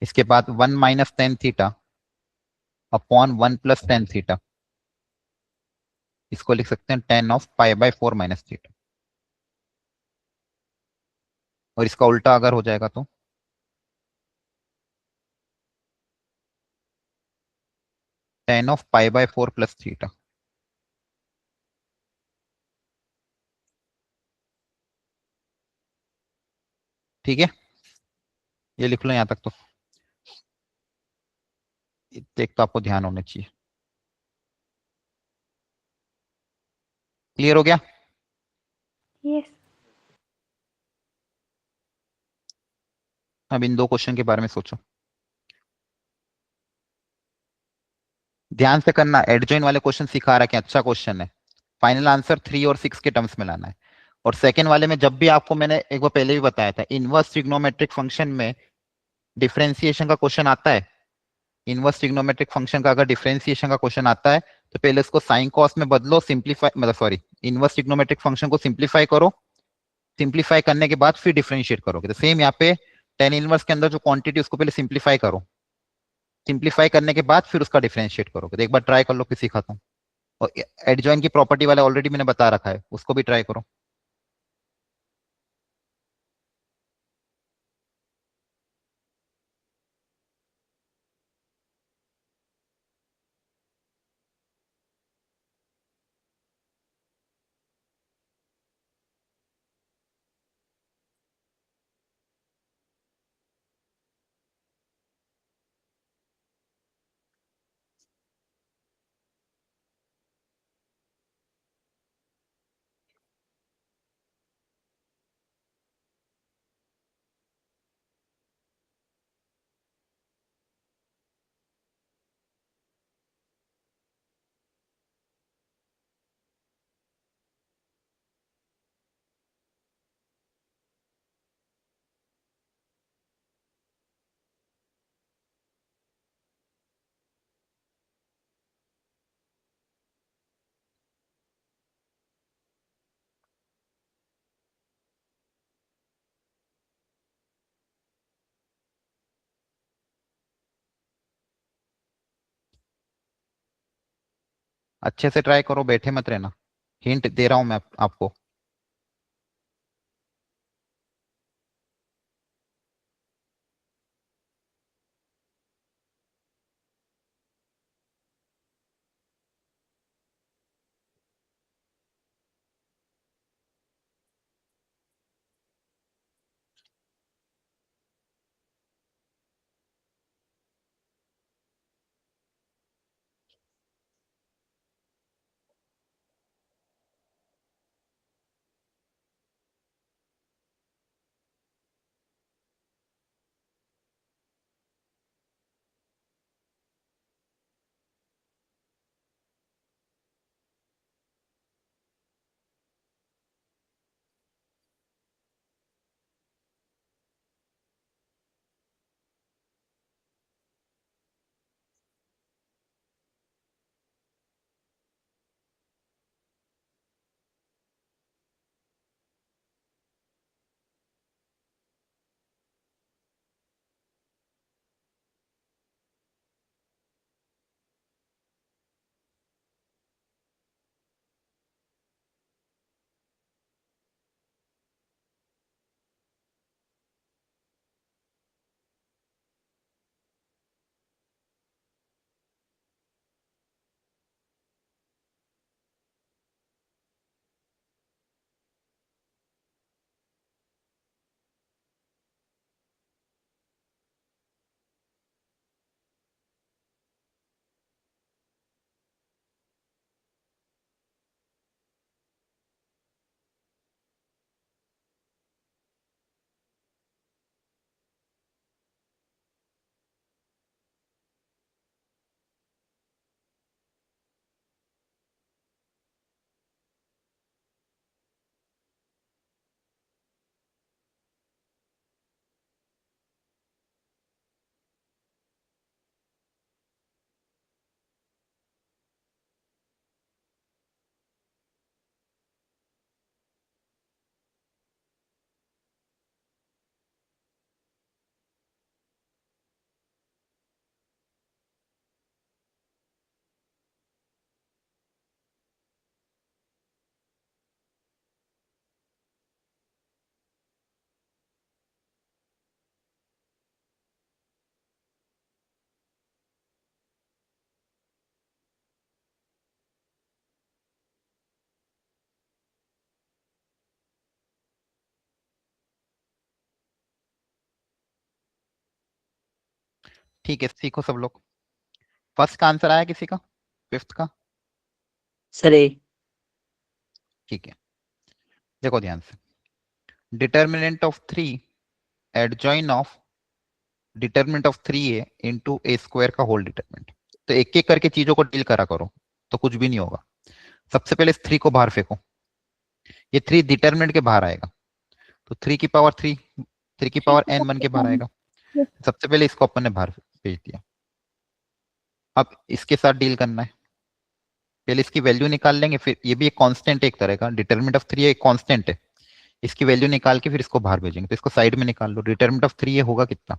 इसके बाद 1 - tan theta upon 1 + tan theta इसको लिख सकते हैं tan of pi by 4 minus theta, और इसका उल्टा अगर हो जाएगा तो tan of pi by 4 plus theta. ठीक है, ये लिख लो यहां तक तो एक तो आपको ध्यान होना चाहिए। क्लियर हो गया? यस। अब इन दो क्वेश्चन के बारे में सोचो, ध्यान से करना। एडजॉइन वाले क्वेश्चन सिखा रहा है कि अच्छा क्वेश्चन है, फाइनल आंसर 3 और 6 के टर्म्स में लाना है। और सेकंड वाले में जब भी आपको, मैंने एक बार पहले भी बताया था, इनवर्स ट्रिग्नोमेट्रिक फंक्शन में डिफरेंशिएशन का क्वेश्चन आता है, इनवर्स ट्रिग्नोमेट्रिक फंक्शन का अगर डिफरेंशिएशन का क्वेश्चन आता है तो पहले उसको साइन कॉस में बदलो, सिंप्लीफाई मतलब सॉरी, इनवर्स ट्रिग्नोमेट्रिक फंक्शन को सिंप्लीफाई करो, सिंप्लीफाई करने के बाद फिर डिफरेंशिएट करोगे। तो सेम यहाँ पे टेन इनवर्स के अंदर जो क्वांटिटी उसको पहले सिंप्लीफाई करो, सिंप्लीफाई करने के बाद फिर उसका डिफरेंशिएट करोगे। तो एक बार ट्राई कर लो किसी खाता हूँ। और एडजॉइन की प्रॉपर्टी वाला ऑलरेडी मैंने बता रखा है, उसको भी ट्राई करो। अच्छे से ट्राई करो, बैठे मत रहना, हिंट दे रहा हूं मैं आपको। ठीक है, सीखो सब लोग। फर्स्ट का आंसर आया किसी का? फिफ्थ का? सर ए। ठीक है, देखो ध्यान से। Determinant of 3 adjoin of determinant of 3a into A square का होल डिटर्मिनेंट। तो एक एक करके चीजों को डील करा करो, तो कुछ भी नहीं होगा। सबसे पहले इस 3 को बाहर फेंको, ये 3 डिटर्मिनेंट के बाहर आएगा, तो 3 की पावर 3, 3 की पावर n 1 के बाहर आएगा। सबसे पहले इसको अपन ने बाहर भेज दिया। अब इसके साथ डील करना है, पहले इसकी वैल्यू निकाल लेंगे, फिर ये भी एक कांस्टेंट एक तरह का, डिटर्मिनेंट ऑफ 3 एक कांस्टेंट है, इसकी वैल्यू निकाल के फिर इसको बाहर भेजेंगे। तो इसको साइड में निकाल लो, डिटर्मिनेंट ऑफ 3 ये होगा कितना,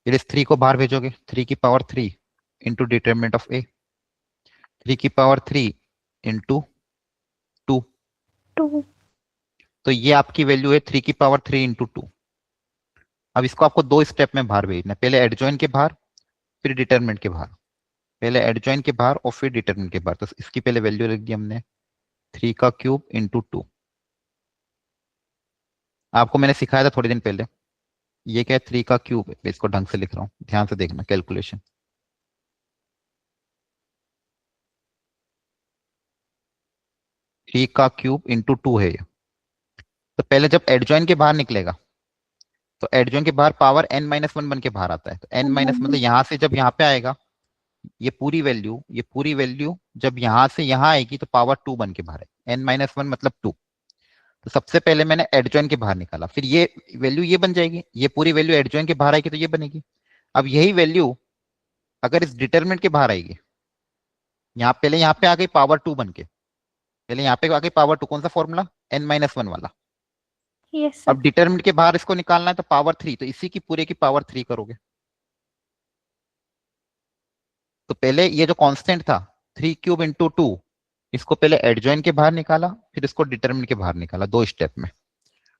फिर इस 3 को बाहर भेजोगे, 3 की पावर 3 इंटू डिटर्मिनेंट ऑफ ए, 3 की पावर 3 इंटू 2, 2. तो ये आपकी वैल्यू है 3 की पावर 3 इंटू 2। अब इसको आपको दो स्टेप में बाहर भेजना है, पहले एडजॉइन के बाहर फिर डिटर्मिनेंट के बाहर, पहले एडजॉइन के बाहर और फिर डिटर्मिनेंट के बाहर। तो इसकी पहले वैल्यू लिख दी हमने 3 का क्यूब इंटू 2। आपको मैंने सिखाया था थोड़े दिन पहले, ये क्या है 3 का क्यूब है, मैं इसको ढंग से लिख रहा हूँ, ध्यान से देखना कैलकुलेशन। थ्री का क्यूब इंटू 2 है ये। तो पहले जब एडजॉइन के बाहर निकलेगा, तो एडजॉइन के बाहर पावर n-1 बन के बाहर आता है, तो n माइनस मतलब यहां से जब यहाँ पे आएगा, ये पूरी वैल्यू जब यहां से यहां आएगी तो पावर 2 बन के बाहर है, n-1 मतलब 2। तो सबसे पहले मैंने एडजॉइन के बाहर निकाला, फिर ये वैल्यू ये बन जाएगी, ये पूरी वैल्यू एडजॉइन के बाहर आएगी तो ये बनेगी। अब यही वैल्यू अगर इस डिटरमिनेंट के बाहर आएगी, यहाँ पहले यहाँ पे आ गई पावर 2 बन के, पहले यहाँ पे आ गई पावर 2, कौन सा फॉर्मूला, n-1 वाला। Yes, sir. अब डिटरमिनेंट के बाहर इसको निकालना है तो पावर 3, तो इसी की पूरे की पावर 3 करोगे। तो पहले ये जो कांस्टेंट था 3 क्यूब इंटू 2, इसको पहले एडजॉइन के बाहर निकाला, फिर इसको डिटरमिनेंट के बाहर निकाला, दो स्टेप में।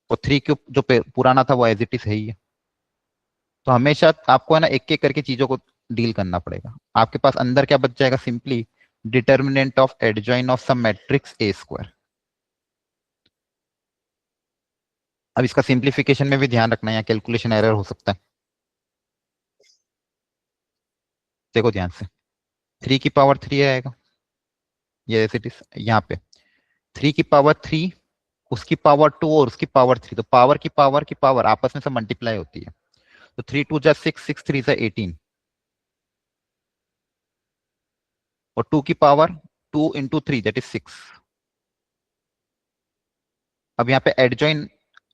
और 3 क्यूब जो पुराना था वो एज इट इज है ही है। तो हमेशा आपको है ना एक एक करके चीजों को डील करना पड़ेगा। आपके पास अंदर क्या बच जाएगा, simply determinant of adjoint of some matrix A square. अब इसका सिंप्लीफिकेशन में भी ध्यान रखना है, या कैलकुलेशन एरर हो सकता है। देखो ध्यान से, 3 की पावर 3 आएगा, ये एज इट इज यहाँ पे 3 की पावर 3, उसकी पावर 2 और उसकी पावर 3, तो पावर की पावर आपस में सब मल्टीप्लाई होती है। तो 3 2 जा 6, 6 3 जा 18, और 2 की पावर 2 इंटू 3 दैट इज 6। अब यहाँ पे एडजॉइन,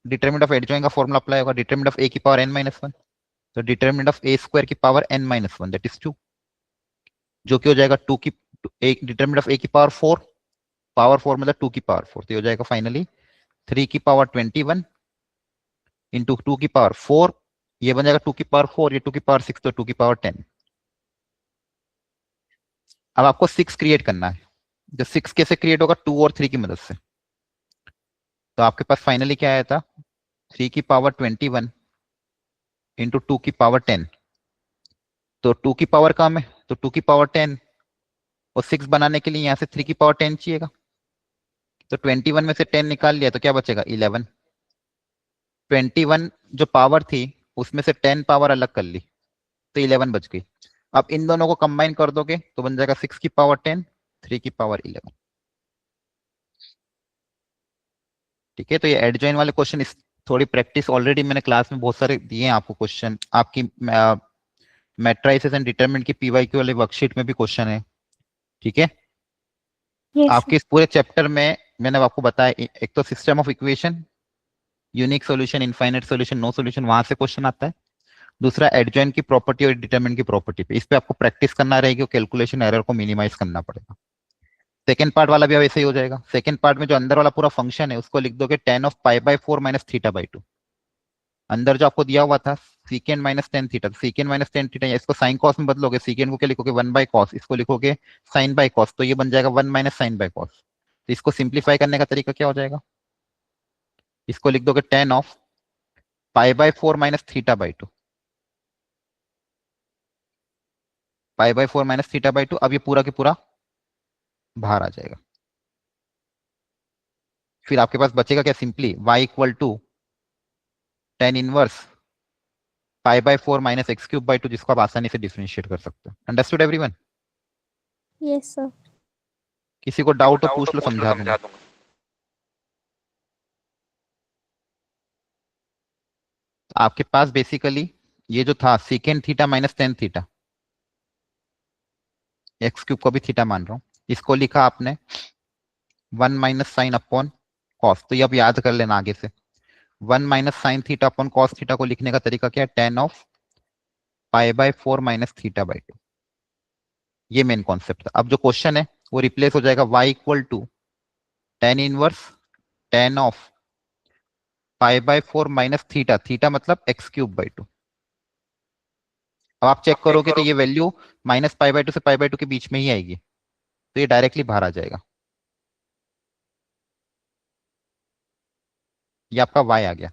डिटरमिनेंट ऑफ एडजॉइन का फॉर्मूला अप्लाई होगा, डिटरमिनेंट ऑफ ए की पावर n-1, तो डिटरमिनेंट ऑफ ए स्क्वायर की पावर n-1 दैट इज 2, जो कि हो जाएगा 2 की डिटरमिनेंट ऑफ ए की पावर 4, पावर 4 मतलब 2 की पावर 4, तो ये हो जाएगा फाइनली 3 की पावर 21 इंटू 2 की पावर 4, ये बन जाएगा 2 की पावर 4, ये 2 की पावर 6, तो 2 की पावर 10। अब आपको 6 क्रिएट करना है, जो 6 कैसे क्रिएट होगा, 2 और 3 की मदद से। तो आपके पास फाइनली क्या आया था, 3 की पावर 21 इंटू 2 की पावर 10, तो 2 की पावर कम है तो 2 की पावर 10, और 6 बनाने के लिए यहाँ से 3 की पावर 10 चाहिएगा, तो 21 में से 10 निकाल लिया तो क्या बचेगा 11। 21 जो पावर थी उसमें से 10 पावर अलग कर ली तो 11 बच गई। अब इन दोनों को कंबाइन कर दोगे तो बन जाएगा 6 की पावर 10, 3 की पावर 11। ठीक है, तो ये एडजॉइन वाले क्वेश्चन, इस थोड़ी प्रैक्टिस ऑलरेडी मैंने क्लास में बहुत सारे दिए हैं आपको क्वेश्चन, आपकी मैट्राइसिस एंड डिटरमिनेंट की पीवाईक्यू वाले वर्कशीट में भी क्वेश्चन है। ठीक है, Yes, sir. आपके इस पूरे चैप्टर में मैंने आपको बताया, एक तो system of equation, unique solution, infinite solution, no solution, वहां से क्वेश्चन आता है। दूसरा एडजॉइन की प्रॉपर्टी और डिटरमिनेंट की प्रॉपर्टी पे, इस पे आपको प्रैक्टिस करना रहेगी और कैलकुलेशन एरर को मिनिमाइज करना पड़ेगा। सेकंड पार्ट वाला भी वैसे ही हो जाएगा। सेकंड पार्ट में जो अंदर वाला पूरा फंक्शन है उसको लिख दोगे tan ऑफ π/4 माइनस θ/2। अंदर जो आपको दिया हुआ था सीकेंड minus tan theta, सीकेंड minus tan theta, इसको साइन कॉस में बदलोगे, सीकेंड को क्या लिखोगे 1/cos, इसको लिखोगे साइन बाय कॉस, तो ये बन जाएगा 1 माइनस साइन बाय कॉस। तो इसको सिंप्लीफाई करने का तरीका क्या हो जाएगा, इसको लिख दोगे tan ऑफ π/4 माइनस θ/2, π/4 माइनस θ/2। अब ये पूरा के पूरा बाहर आ जाएगा। फिर आपके पास बचेगा क्या, simply y equal to tan inverse π/4 minus x³/2 जिसको आप आसानी से डिफरेंशिएट कर सकते हो। Understood everyone? Yes, sir. किसी को डाउट हो पूछ लो, समझा दूंगा। आपके पास बेसिकली ये जो था secant theta minus tan theta, x³ को भी थीटा मान रहा हूं, इसको लिखा आपने 1 माइनस साइन अपॉन कॉस। तो ये अब याद कर लेना आगे से, 1 minus sine theta upon cos theta को लिखने का तरीका क्या है, tan ऑफ π/4 माइनस θ/2। ये मेन कॉन्सेप्ट था। अब जो क्वेश्चन है वो रिप्लेस हो जाएगा y equal to tan inverse tan of π/4 minus theta, theta मतलब x³/2। अब आप चेक करोगे तो ये वैल्यू माइनस π/2 से π/2 के बीच में ही आएगी, तो ये डायरेक्टली बाहर आ जाएगा। ये आपका y आ गया।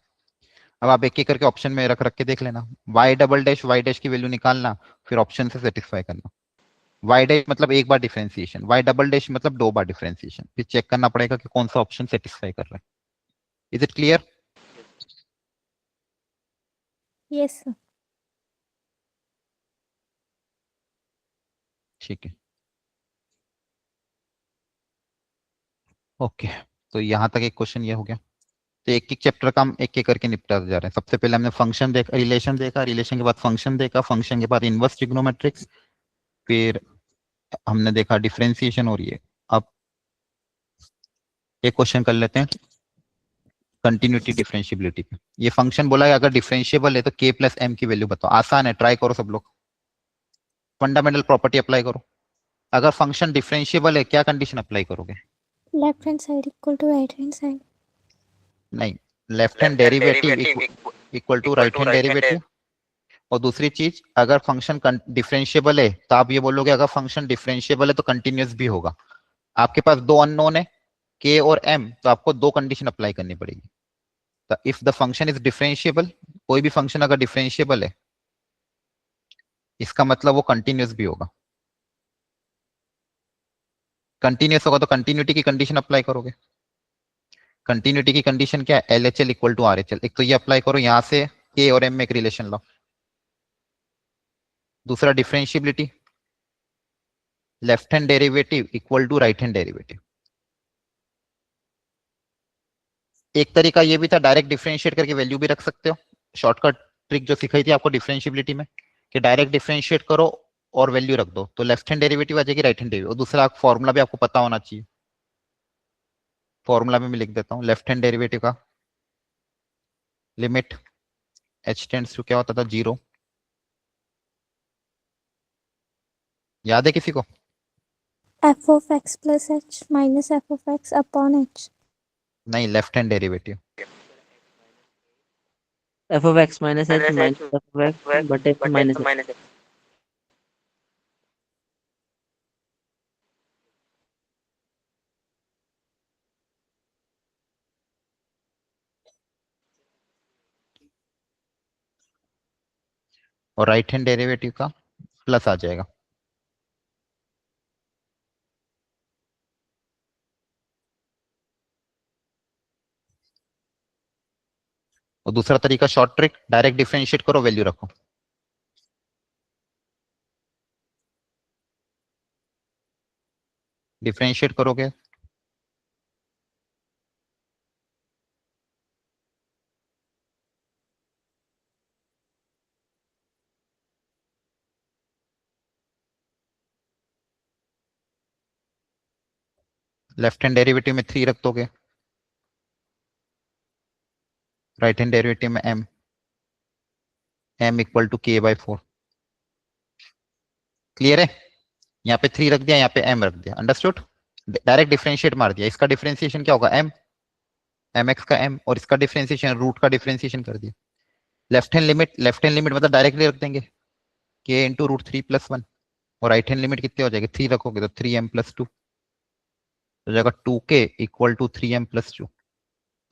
अब आप एक एक करके ऑप्शन में रख रख के देख लेना, y डबल डैश की वैल्यू निकालना, फिर ऑप्शन से सेटिस्फाई करना। y डैश मतलब एक बार डिफरेंशिएशन, y डबल डैश मतलब दो बार डिफरेंशिएशन, फिर चेक करना पड़ेगा कि कौन सा ऑप्शन सेटिस्फाई कर रहा है। Is it clear? Yes, sir. ठीक है, ओके। तो यहां तक एक क्वेश्चन ये हो गया। तो एक एक चैप्टर का हम एक एक करके निपटा जा रहे हैं। सबसे पहले हमने फंक्शन देखा, रिलेशन देखा, रिलेशन के बाद फंक्शन देखा, फंक्शन के बाद इनवर्स ट्रिग्नोमेट्रिक्स, फिर हमने देखा डिफरेंशिएशन। और ये अब एक क्वेश्चन कर लेते हैं कंटिन्यूटी डिफरेंशिएबिलिटी पे। ये फंक्शन बोला है अगर डिफरेंशिएबल है तो k प्लस एम की वैल्यू बताओ। आसान है, ट्राई करो सब लोग, फंडामेंटल प्रॉपर्टी अप्लाई करो। अगर फंक्शन डिफरेंशिएबल है क्या कंडीशन अप्लाई करोगे? Left hand side equal to right hand side. नहीं, left hand derivative equal to right hand derivative. और दूसरी चीज, अगर फंक्शन डिफरेंशिएबल है तो आप ये बोलोगे अगर फंक्शन डिफरेंशिएबल है तो कंटिन्यूअस भी होगा। आपके पास दो अननोन है k और m, तो आपको दो कंडीशन अप्लाई करनी पड़ेगी। तो if the function is differentiable, कोई भी फंक्शन अगर डिफरेंशिएबल है इसका मतलब वो कंटिन्यूअस भी होगा। कंटिन्यूअस होगा तो कंटिन्यूटी की कंडीशन अप्लाई करोगे। कंटिन्यूटी की कंडीशन क्या है, LHL इक्वल टू RHL। एक तो ये अप्लाई करो, यहां से k और m में एक रिलेशन लो। दूसरा differentiability, left hand derivative equal to right hand derivative. एक तरीका ये भी था डायरेक्ट डिफरेंशिएट करके वैल्यू भी रख सकते हो। शॉर्टकट ट्रिक जो सिखाई थी आपको डिफरेंशिएबिलिटी में, कि डायरेक्ट डिफरेंशिएट करो और वैल्यू रख दो, तो लेफ्ट हैंड डेरिवेटिव आ जाएगी, राइट हैंड डेरिवेटिव। और दूसरा फॉर्मूला भी आपको पता होना चाहिए, फॉर्मूला में मैं लिख देता हूँ लेफ्ट हैंड डेरिवेटिव का। लिमिट h टेंड्स टू क्या होता था, 0। याद है किसी को? F of x plus h minus f of x upon h. नहीं, left hand derivative. f of x minus h minus f of x बटे f minus h। और राइट हैंड डेरिवेटिव का प्लस आ जाएगा। और दूसरा तरीका शॉर्ट ट्रिक, डायरेक्ट डिफरेंशिएट करो वैल्यू रखो। डिफरेंशिएट करोगे लेफ्ट हैंड डेरिवेटिव में 3 रख दोगे, राइट हैंड डेरिवेटिव में m equal to k/4। Clear है? यहाँ पे 3 रख दिया, यहाँ पे m रख दिया। अंडरस्टूड? डायरेक्ट डिफरेंशिएट मार दिया। इसका डिफरेंशिएशन क्या होगा, mx का m, और इसका डिफरेंशिएशन रूट का डिफरेंशिएशन कर दिया। लेफ्ट हैंड लिमिट मतलब डायरेक्टली रख देंगे k इंटू रूट 3+1। और राइट हैंड लिमिट कितने हो जाएगी, 3 रखोगे तो 3m+2 हो जाएगा, 2k equal to 3m+2।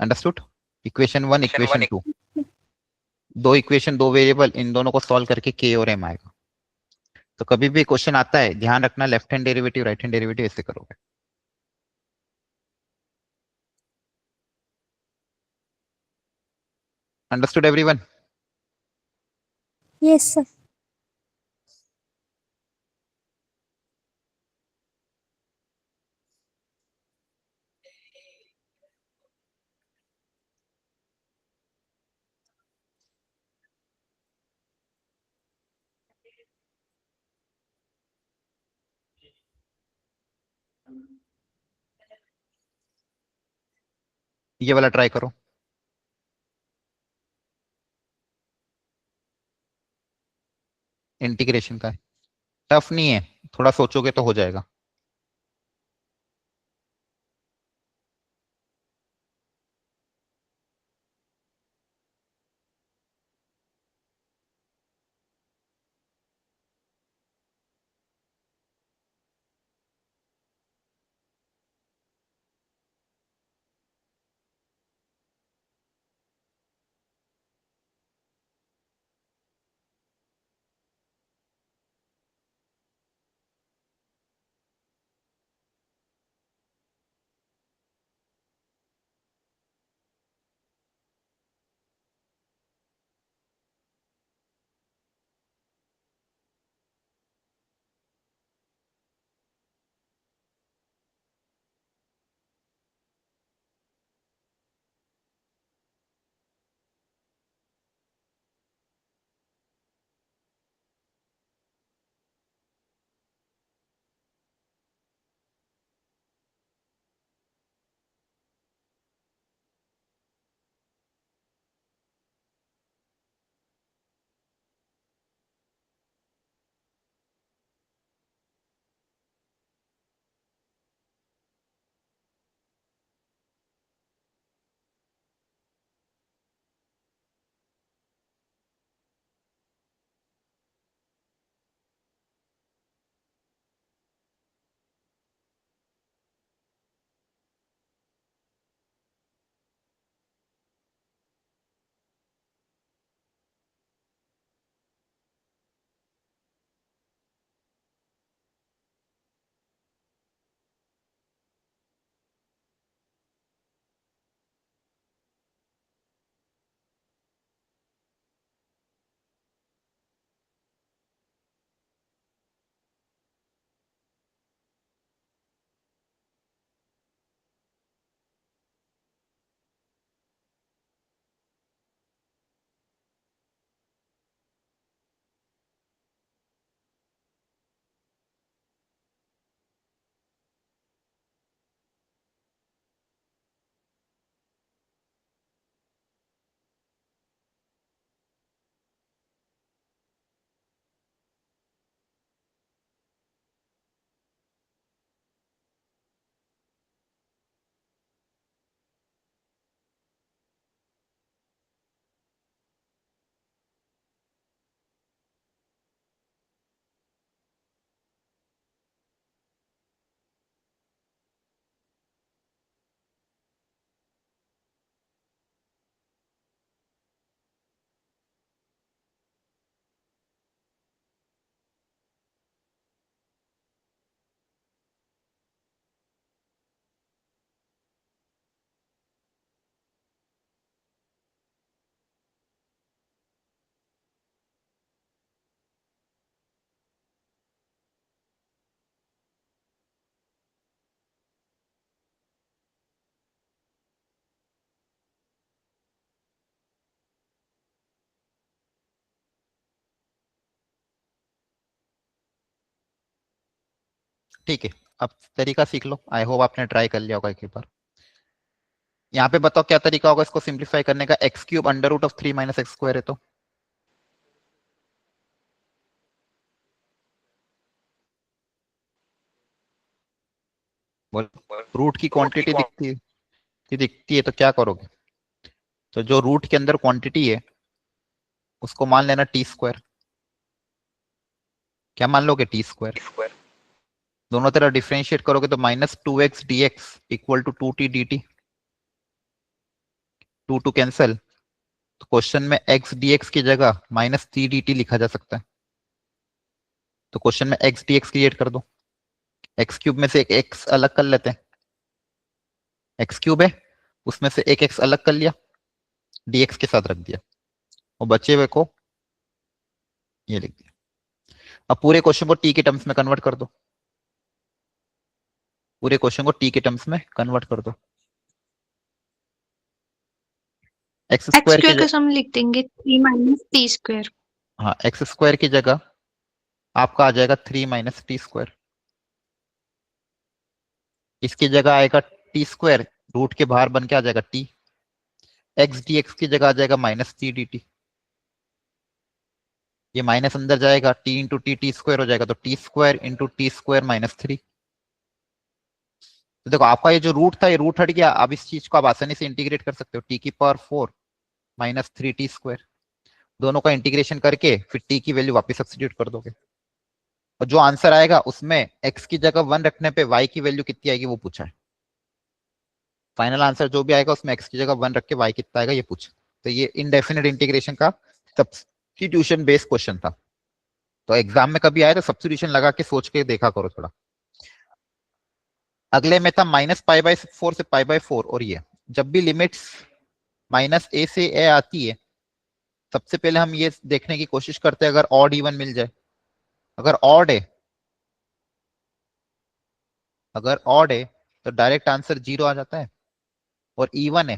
Understood? Equation 1, equation 2, दो इक्वेशन, दो वेरिएबल, इन दोनों को सॉल्व करके k और m आएगा। तो कभी भी क्वेश्चन आता है ध्यान रखना, left hand derivative right hand derivative ऐसे करोगे। Understood everyone? Yes sir. ये वाला ट्राई करो, इंटीग्रेशन का है, टफ नहीं है, थोड़ा सोचोगे तो हो जाएगा। ठीक है, अब तरीका सीख लो, आई होप आपने ट्राई कर लिया होगा एक बार। यहाँ पे बताओ क्या तरीका होगा इसको सिंप्लीफाई करने का, X cube under root of 3 minus X square है तो बोल, रूट की क्वांटिटी दिखती है तो क्या करोगे? तो जो रूट के अंदर क्वांटिटी है उसको मान लेना टी स्क्वायर। क्या मान लोगे? T square. दोनों तरफ डिफरेंशिएट करोगे तो minus 2x dx equal to 2t dt, 2 cancel, तो क्वेश्चन में x dx की जगह माइनस 3 dt लिखा जा सकता है। तो क्वेश्चन में x dx क्रिएट कर दो, x क्यूब में से एक x अलग कर लेते हैं, x क्यूब है उसमें से एक x अलग कर लिया, dx के साथ रख दिया, और बचे हुए को ये लिख दिया। अब पूरे क्वेश्चन को टी के टर्म्स में कन्वर्ट कर दो, पूरे क्वेश्चन को टी के टर्म्स में कन्वर्ट कर दो। एक्स एक्स स्क्वायर की स्क्वायर का सम लिख देंगे 3 माइनस टी स्क्वायर। हाँ, एक्स स्क्वायर की जगह आपका आ जाएगा 3 माइनस टी स्क्वायर। इसकी जगह आएगा टी स्क्वायर, रूट के बाहर बन के आ जाएगा टी। एक्स डी एक्स की जगह आ जाएगा माइनस टी डी टी। ये माइनस अंदर जाएगा, T into T T square हो जाएगा, तो T square into T square minus 3। तो देखो आपका ये जो रूट था ये रूट हट गया। अब इस चीज को आप आसानी से इंटीग्रेट कर सकते हो, टी की पावर 4 माइनस 3 टी स्क्वायर। दोनों का इंटीग्रेशन करके फिर टी की वैल्यू वापस सब्स्टिट्यूट कर दोगे, और जो आंसर आएगा उसमें एक्स की जगह 1 रखने पे वाई की वैल्यू कितनी आएगी वो पूछा है। फाइनल आंसर जो भी आएगा उसमें एक्स की जगह 1 रख के वाई कितना आएगा ये पूछा। तो ये इनडेफिनेट इंटीग्रेशन का सब्स्टिट्यूशन बेस्ड क्वेश्चन था। तो एग्जाम में कभी आए तो सब्स्टिट्यूशन लगा के सोच के देखा करो थोड़ा। अगले में था माइनस पाई बाय 4 से पाई बाय 4, और ये जब भी लिमिट्स माइनस ए से ए आती है सबसे पहले हम ये देखने की कोशिश करते हैं अगर ऑड इवन मिल जाए। अगर ऑड है, अगर ऑड है तो डायरेक्ट आंसर 0 आ जाता है, और इवन है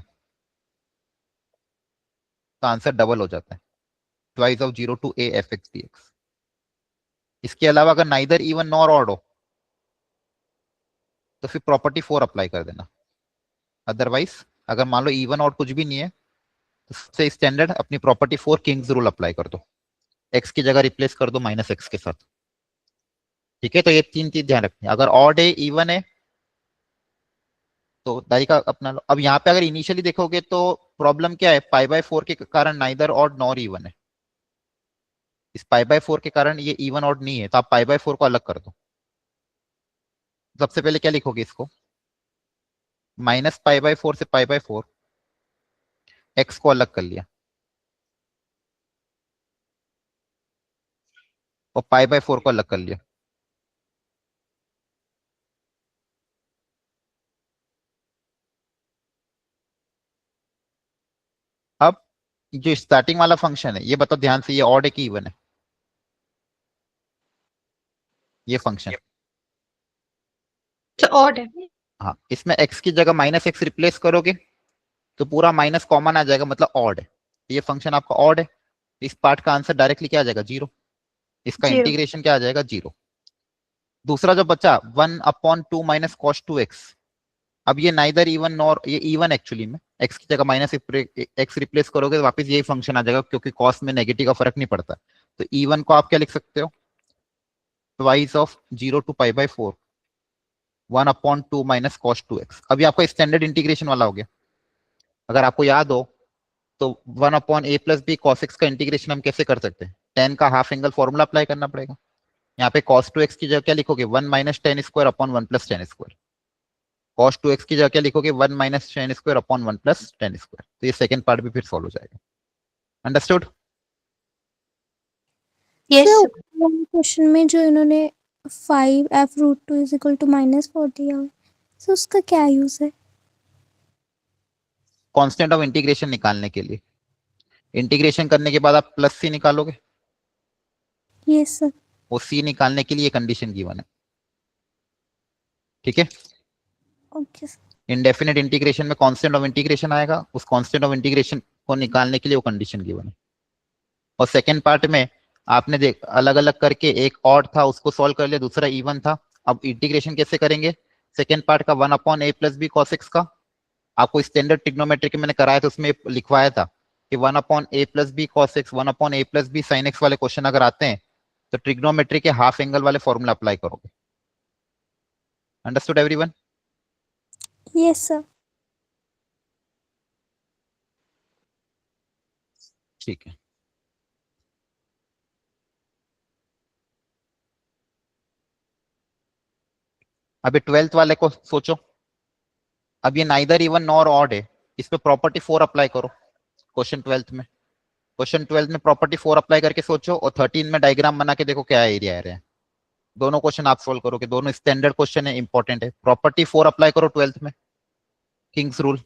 तो आंसर डबल हो जाता है, twice of 0 to A F X D X. इसके अलावा अगर नाइदर इवन नॉर ऑड हो तो फिर प्रॉपर्टी 4 अप्लाई कर देना। अदरवाइज अगर मान लो इवन और कुछ भी नहीं है तो सबसे स्टैंडर्ड अपनी प्रॉपर्टी 4 किंग्स रूल अप्लाई कर दो, एक्स की जगह रिप्लेस कर दो माइनस एक्स के साथ। ठीक है, तो ये 3 चीज ध्यान रखनी है। अगर ऑड है इवन है तो दाई का अपना लो। अब यहाँ पे अगर इनिशियली देखोगे तो प्रॉब्लम क्या है, पाई बाय 4 के कारण नाइदर ऑड नॉर इवन है। इस पाई बाय 4 के कारण ये इवन ऑड नहीं है, तो आप पाई बाय 4 को अलग कर दो। सबसे पहले क्या लिखोगे इसको, माइनस पाई बाय 4 से पाई बाय 4, एक्स को अलग कर लिया और पाई बाय 4 को अलग कर लिया। अब जो स्टार्टिंग वाला फंक्शन है ये बताओ ध्यान से, ये ऑड है कि इवन है ये फंक्शन? तो ऑड है। हाँ, इसमें एक्स की जगह माइनस एक्स रिप्लेस करोगे तो पूरा माइनस कॉमन आ जाएगा, मतलब ऑड है। ये फंक्शन आपका ऑड है, इस पार्ट का आंसर डायरेक्टली क्या आ जाएगा 0, इसका 0। इंटीग्रेशन क्या आ जाएगा 0। दूसरा जो बचा 1/2 माइनस कॉस 2x, अब ये नाइदर इवन नॉर, ये इवन एक्चुअली में एक्स की जगह माइनस एक्स रिप्लेस करोगे तो वापस यही फंक्शन आ जाएगा क्योंकि कॉस में नेगेटिव का फर्क नहीं पड़ता। तो इवन को आप क्या लिख सकते हो, twice of 0 to pi by 4 1/2 minus cos 2x। अभी आपका स्टैंडर्ड इंटीग्रेशन वाला हो गया। अगर आपको याद हो तो 1/a plus B cos X का इंटीग्रेशन हम कैसे कर सकते हैं, टेन का हाफ एंगल फॉर्मूला अप्लाई करना पड़ेगा। यहाँ पे cos 2x की जगह क्या लिखोगे, 1 minus ten square upon 1 plus ten square. cos 2x की जगह क्या लिखोगे, 1 minus ten square upon 1 plus ten square. तो ये सेकंड पार्ट भी फिर सॉल्व हो जाएगा। अंडरस्टूड? यस सर क्वेश्चन में जो इन्होंने 5f√2 इज इक्वल टू -4 दिया हुआ है, सो उसका क्या यूज है? कांस्टेंट ऑफ इंटीग्रेशन निकालने के लिए, इंटीग्रेशन करने के बाद आप प्लस सी निकालोगे, यस सर। वो सी निकालने के लिए कंडीशन गिवन है। ठीक है, ओके सर। इंडेफिनेट इंटीग्रेशन में कांस्टेंट ऑफ इंटीग्रेशन आएगा, उस कांस्टेंट ऑफ इंटीग्रेशन को निकालने के लिए वो कंडीशन गिवन है। और सेकेंड पार्ट में आपने देख अलग अलग करके एक ऑड था उसको सॉल्व कर लिया, दूसरा इवन था। अब इंटीग्रेशन कैसे करेंगे, सेकेंड पार्ट का 1/a plus B cos X का आपको स्टैंडर्ड ट्रिग्नोमेट्री के मैंने कराया था उसमें लिखवाया था कि 1/a plus B cos X 1/a plus B sine X वाले क्वेश्चन अगर आते हैं तो ट्रिग्नोमेट्री के हाफ एंगल वाले फॉर्मूला अप्लाई करोगे। Understood everyone? Yes sir. ठीक है, अभी 12th वाले को सोचो। अब ये नाइदर इवन नॉर ऑड है, इस पे प्रॉपर्टी 4 अप्लाई करो क्वेश्चन 12th में। क्वेश्चन 12th में प्रॉपर्टी 4 अप्लाई करके सोचो, और 13 में डायग्राम बना के देखो क्या एरिया आ रहे हैं। दोनों क्वेश्चन आप सोल्व करोगे, दोनों स्टैंडर्ड क्वेश्चन है, इंपॉर्टेंट है। प्रॉपर्टी 4 अप्लाई करो 12th में, किंग्स रूल।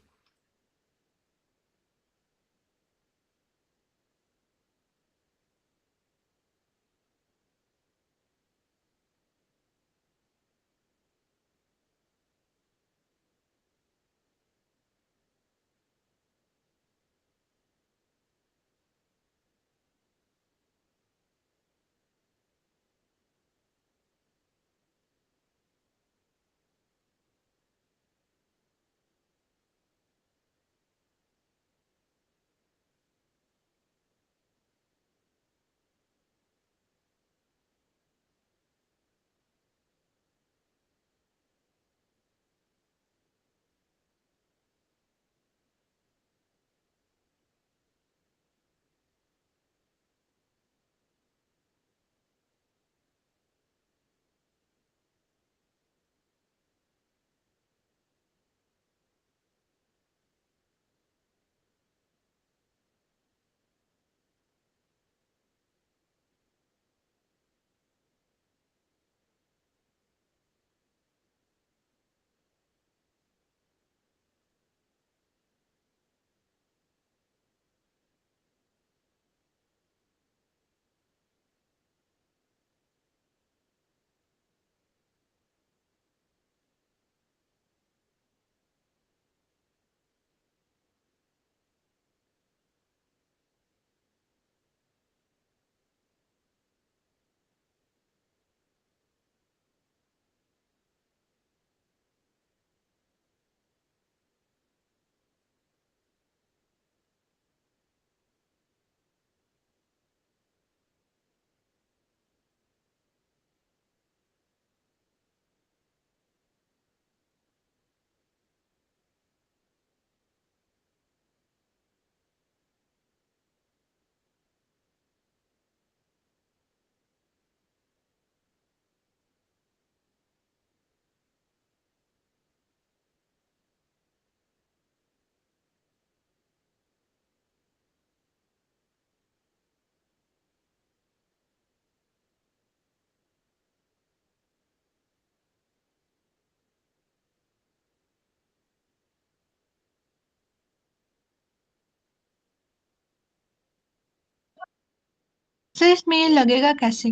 सर इसमें ये लगेगा कैसे?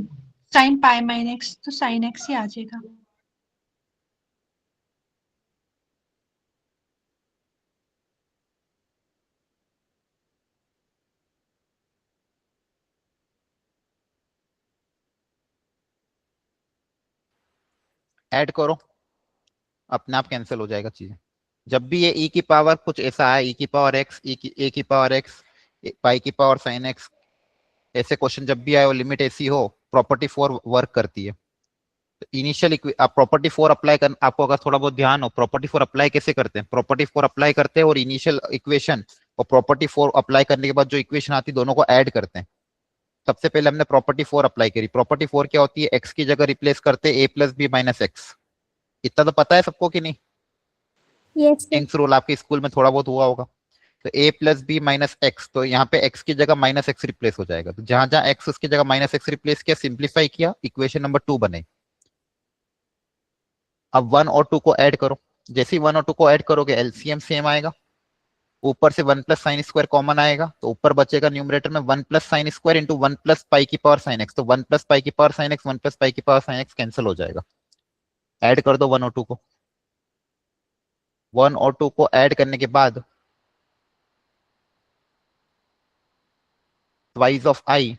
साइन पाई माइन एक्स तो साइन एक्स ही आ जाएगा। ऐड करो, अपने आप कैंसिल हो जाएगा चीजें। जब भी ये ई की पावर कुछ ऐसा है, ई की पावर एक्स, ए की पावर एक्स, पाई की पावर साइन एक्स, ऐसे क्वेश्चन जब भी आए वो लिमिट ऐसी हो, प्रॉपर्टी 4 वर्क करती है। तो इनिशियल आप प्रॉपर्टी 4 अप्लाई कर, आपको अगर थोड़ा बहुत ध्यान हो प्रॉपर्टी 4 अप्लाई कैसे करते हैं, प्रॉपर्टी 4 अप्लाई करते हैं और इनिशियल इक्वेशन और प्रॉपर्टी 4 अप्लाई करने के बाद जो इक्वेशन आती है दोनों को ऐड करते हैं। सबसे पहले हमने प्रॉपर्टी 4 अप्लाई करी। प्रॉपर्टी 4 क्या होती है, एक्स की जगह रिप्लेस करते ए प्लस बी माइनस एक्स। इतना तो पता है सबको कि नहीं? Yes sir. किंग्स रूल आपके स्कूल में थोड़ा बहुत हुआ होगा। तो ए प्लस बी माइनस एक्स, तो यहाँ पे एक्स की जगह माइनस एक्स रिप्लेस हो जाएगा। तो जहां जहां एक्स उसकी जगह माइनस एक्स रिप्लेस किया, सिंप्लीफाई किया, इक्वेशन नंबर 2 बने। अब 1 और 2 को ऐड करो। जैसे ही 1 और 2 को ऐड करोगे एलसीएम सेम आएगा, ऊपर से 1 प्लस साइन स्क्वायर कॉमन आएगा, तो ऊपर बचेगा न्यूमरेटर में 1 plus sine square into 1 plus pi की पावर साइन एक्स। तो 1 प्लस पाई की power sine x, 1 plus pi की पावर साइन एक्स कैंसिल हो जाएगा। ऐड कर दो 1 और 2 को। 1 और 2 को ऐड करने के बाद ट्वाइस ऑफ आई,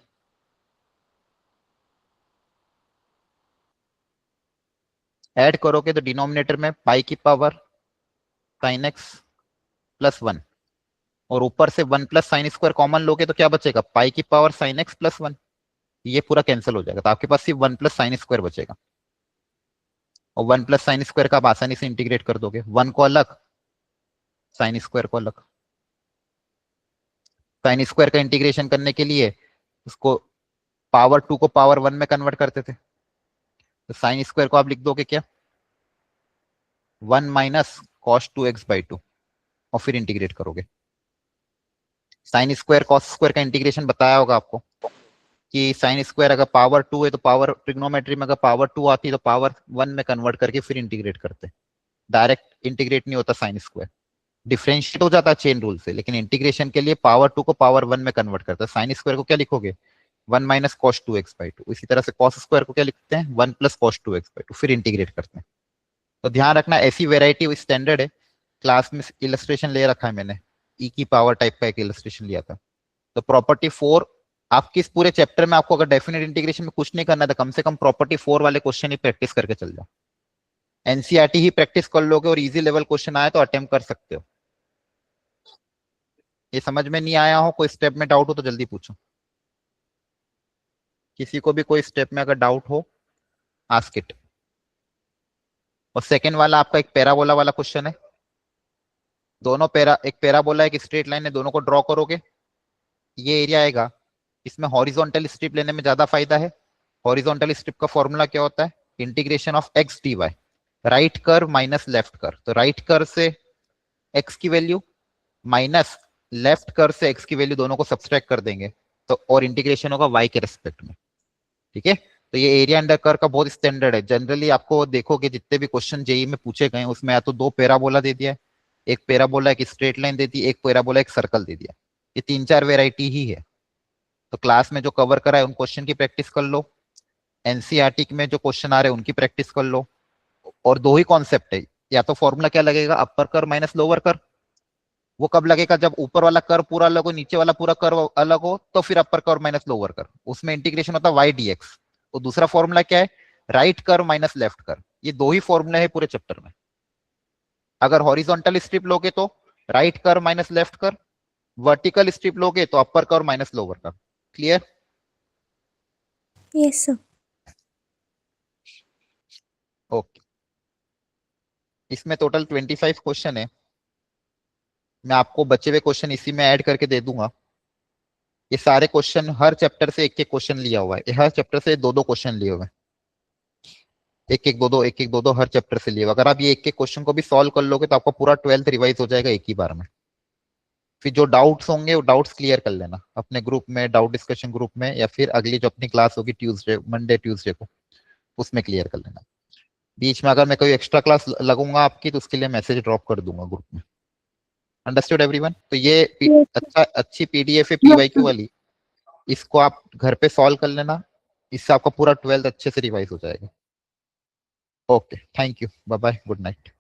ऐड करोगे तो डिनोमिनेटर में पाई की पावर साइन एक्स प्लस 1 और ऊपर से 1 प्लस साइन स्क्वायर कॉमन लोगे तो क्या बचेगा, पाई की पावर साइन एक्स प्लस 1। ये पूरा कैंसिल हो जाएगा, तो आपके पास सिर्फ 1 प्लस साइन स्क्वायर बचेगा। और 1 प्लस साइन स्क्वायर का आप आसानी से इंटीग्रेट कर दोगे, 1 को अलग, साइन स्क्वायर को अलग। साइन स्क्वायर का इंटीग्रेशन करने के लिए उसको पावर 2 को पावर 1 में कन्वर्ट करते थे। तो साइन स्क्वायर को आप लिख दोगे क्या, 1 माइनस कॉस 2x बाई 2, और फिर इंटीग्रेट करोगे। साइन स्क्वायर कॉस स्क्वायर का इंटीग्रेशन बताया होगा आपको कि साइन स्क्वायर अगर पावर 2 है तो पावर ट्रिग्नोमेट्री में अगर पावर 2 आती है तो पावर 1 में कन्वर्ट करके फिर इंटीग्रेट करते। डायरेक्ट इंटीग्रेट नहीं होता साइन स्क्वायर, डिफरेंशिएट हो जाता है चेन रूल से, लेकिन इंटीग्रेशन के लिए पावर 2 को पावर 1 में कन्वर्ट करता है। साइन स्क्वायर को क्या लिखोगे, 1 माइनस कॉस 2x बाई 2। इसी तरह से कॉस स्क्वायर को क्या लिखते हैं, 1 प्लस कॉस 2x बाई 2, फिर इंटीग्रेट करते हैं। तो ध्यान रखना ऐसी वेराइटी स्टैंडर्ड है, क्लास में इलस्ट्रेशन ले रखा है मैंने, ई की पावर टाइप का एक इलस्ट्रेशन लिया था। तो प्रॉपर्टी 4 आपके इस पूरे चैप्टर में आपको अगर डेफिनेट इंटीग्रेशन में कुछ नहीं करना था, कम से कम प्रॉपर्टी 4 वाले क्वेश्चन ही प्रैक्टिस करके चल जाओ। एनसीईआरटी ही प्रैक्टिस कर लोगे और इजी लेवल क्वेश्चन आए तो अटेम्प्ट कर सकते हो। ये समझ में नहीं आया हो, कोई स्टेप में डाउट हो तो जल्दी पूछो। किसी को भी कोई स्टेप में अगर डाउट हो आस्क इट। और सेकेंड वाला आपका एक पैराबोला वाला क्वेश्चन है। दोनों एक पैराबोला एक स्ट्रेट लाइन है, दोनों को ड्रॉ करोगे, ये एरिया आएगा। इसमें हॉरिजॉन्टल स्ट्रिप लेने में ज्यादा फायदा है। हॉरिजॉन्टल स्ट्रिप का फॉर्मूला क्या होता है, integration of X D Y, right curve minus left curve. तो राइट कर्व से एक्स की वैल्यू माइनस लेफ्ट कर्व से एक्स की वैल्यू, दोनों को सब्सट्रैक्ट कर देंगे तो, और इंटीग्रेशन होगा वाई के रेस्पेक्ट में। ठीक है, तो ये एरिया अंडर कर्व का बहुत स्टैंडर्ड है। जनरली आपको देखोगे जितने भी क्वेश्चन जेई में पूछे गए उसमें या तो 2 पैराबोला दे दिया है, एक पैराबोला एक स्ट्रेट लाइन दे दी, एक पैराबोला एक सर्कल दे दिया। ये 3-4 वेराइटी ही है। तो क्लास में जो कवर करा है उन क्वेश्चन की प्रैक्टिस कर लो, एनसीईआरटी में जो क्वेश्चन आ रहे हैं उनकी प्रैक्टिस कर लो। और 2 ही कॉन्सेप्ट है, या तो फॉर्मूला क्या लगेगा, upper curve minus lower curve. वो कब लगेगा, जब ऊपर वाला कर्व पूरा अलग हो, नीचे वाला पूरा कर्व अलग हो, तो फिर upper curve minus lower curve, उसमें इंटीग्रेशन होता है वाई डी एक्स। और दूसरा फॉर्मूला क्या है, right curve minus left curve. ये 2 ही फॉर्मूला है पूरे चैप्टर में। अगर हॉरिजॉन्टल स्ट्रिप लोगे तो right curve minus left curve, vertical strip लोगे तो upper curve minus lower curve. Clear? Yes sir. Okay, इसमें टोटल 25 क्वेश्चन है। मैं आपको बचे हुए क्वेश्चन इसी में ऐड करके दे दूंगा। ये सारे क्वेश्चन हर चैप्टर से एक एक क्वेश्चन लिया हुआ है, हर चैप्टर से 2-2 क्वेश्चन लिए हुए हैं, एक एक दो दो हर चैप्टर से लिए हुए। अगर आप ये एक एक क्वेश्चन को भी सॉल्व कर लोगे तो आपका पूरा 12th रिवाइज हो जाएगा एक ही बार में। फिर जो डाउट्स होंगे वो डाउट्स क्लियर कर लेना अपने ग्रुप में, डाउट डिस्कशन ग्रुप में, या फिर अगली जो अपनी क्लास होगी ट्यूसडे, मंडे ट्यूसडे को, उसमें क्लियर कर लेना। बीच में अगर मैं कोई एक्स्ट्रा क्लास लगूंगा आपकी तो उसके लिए मैसेज ड्रॉप कर दूंगा ग्रुप में। Understood everyone? तो ये अच्छी पीडीएफ है पीवाईक्यू वाली, इसको आप घर पे सॉल्व कर लेना, इससे आपका पूरा 12th अच्छे से रिवाइज हो जाएगा। Okay, thank you, bye bye, good night.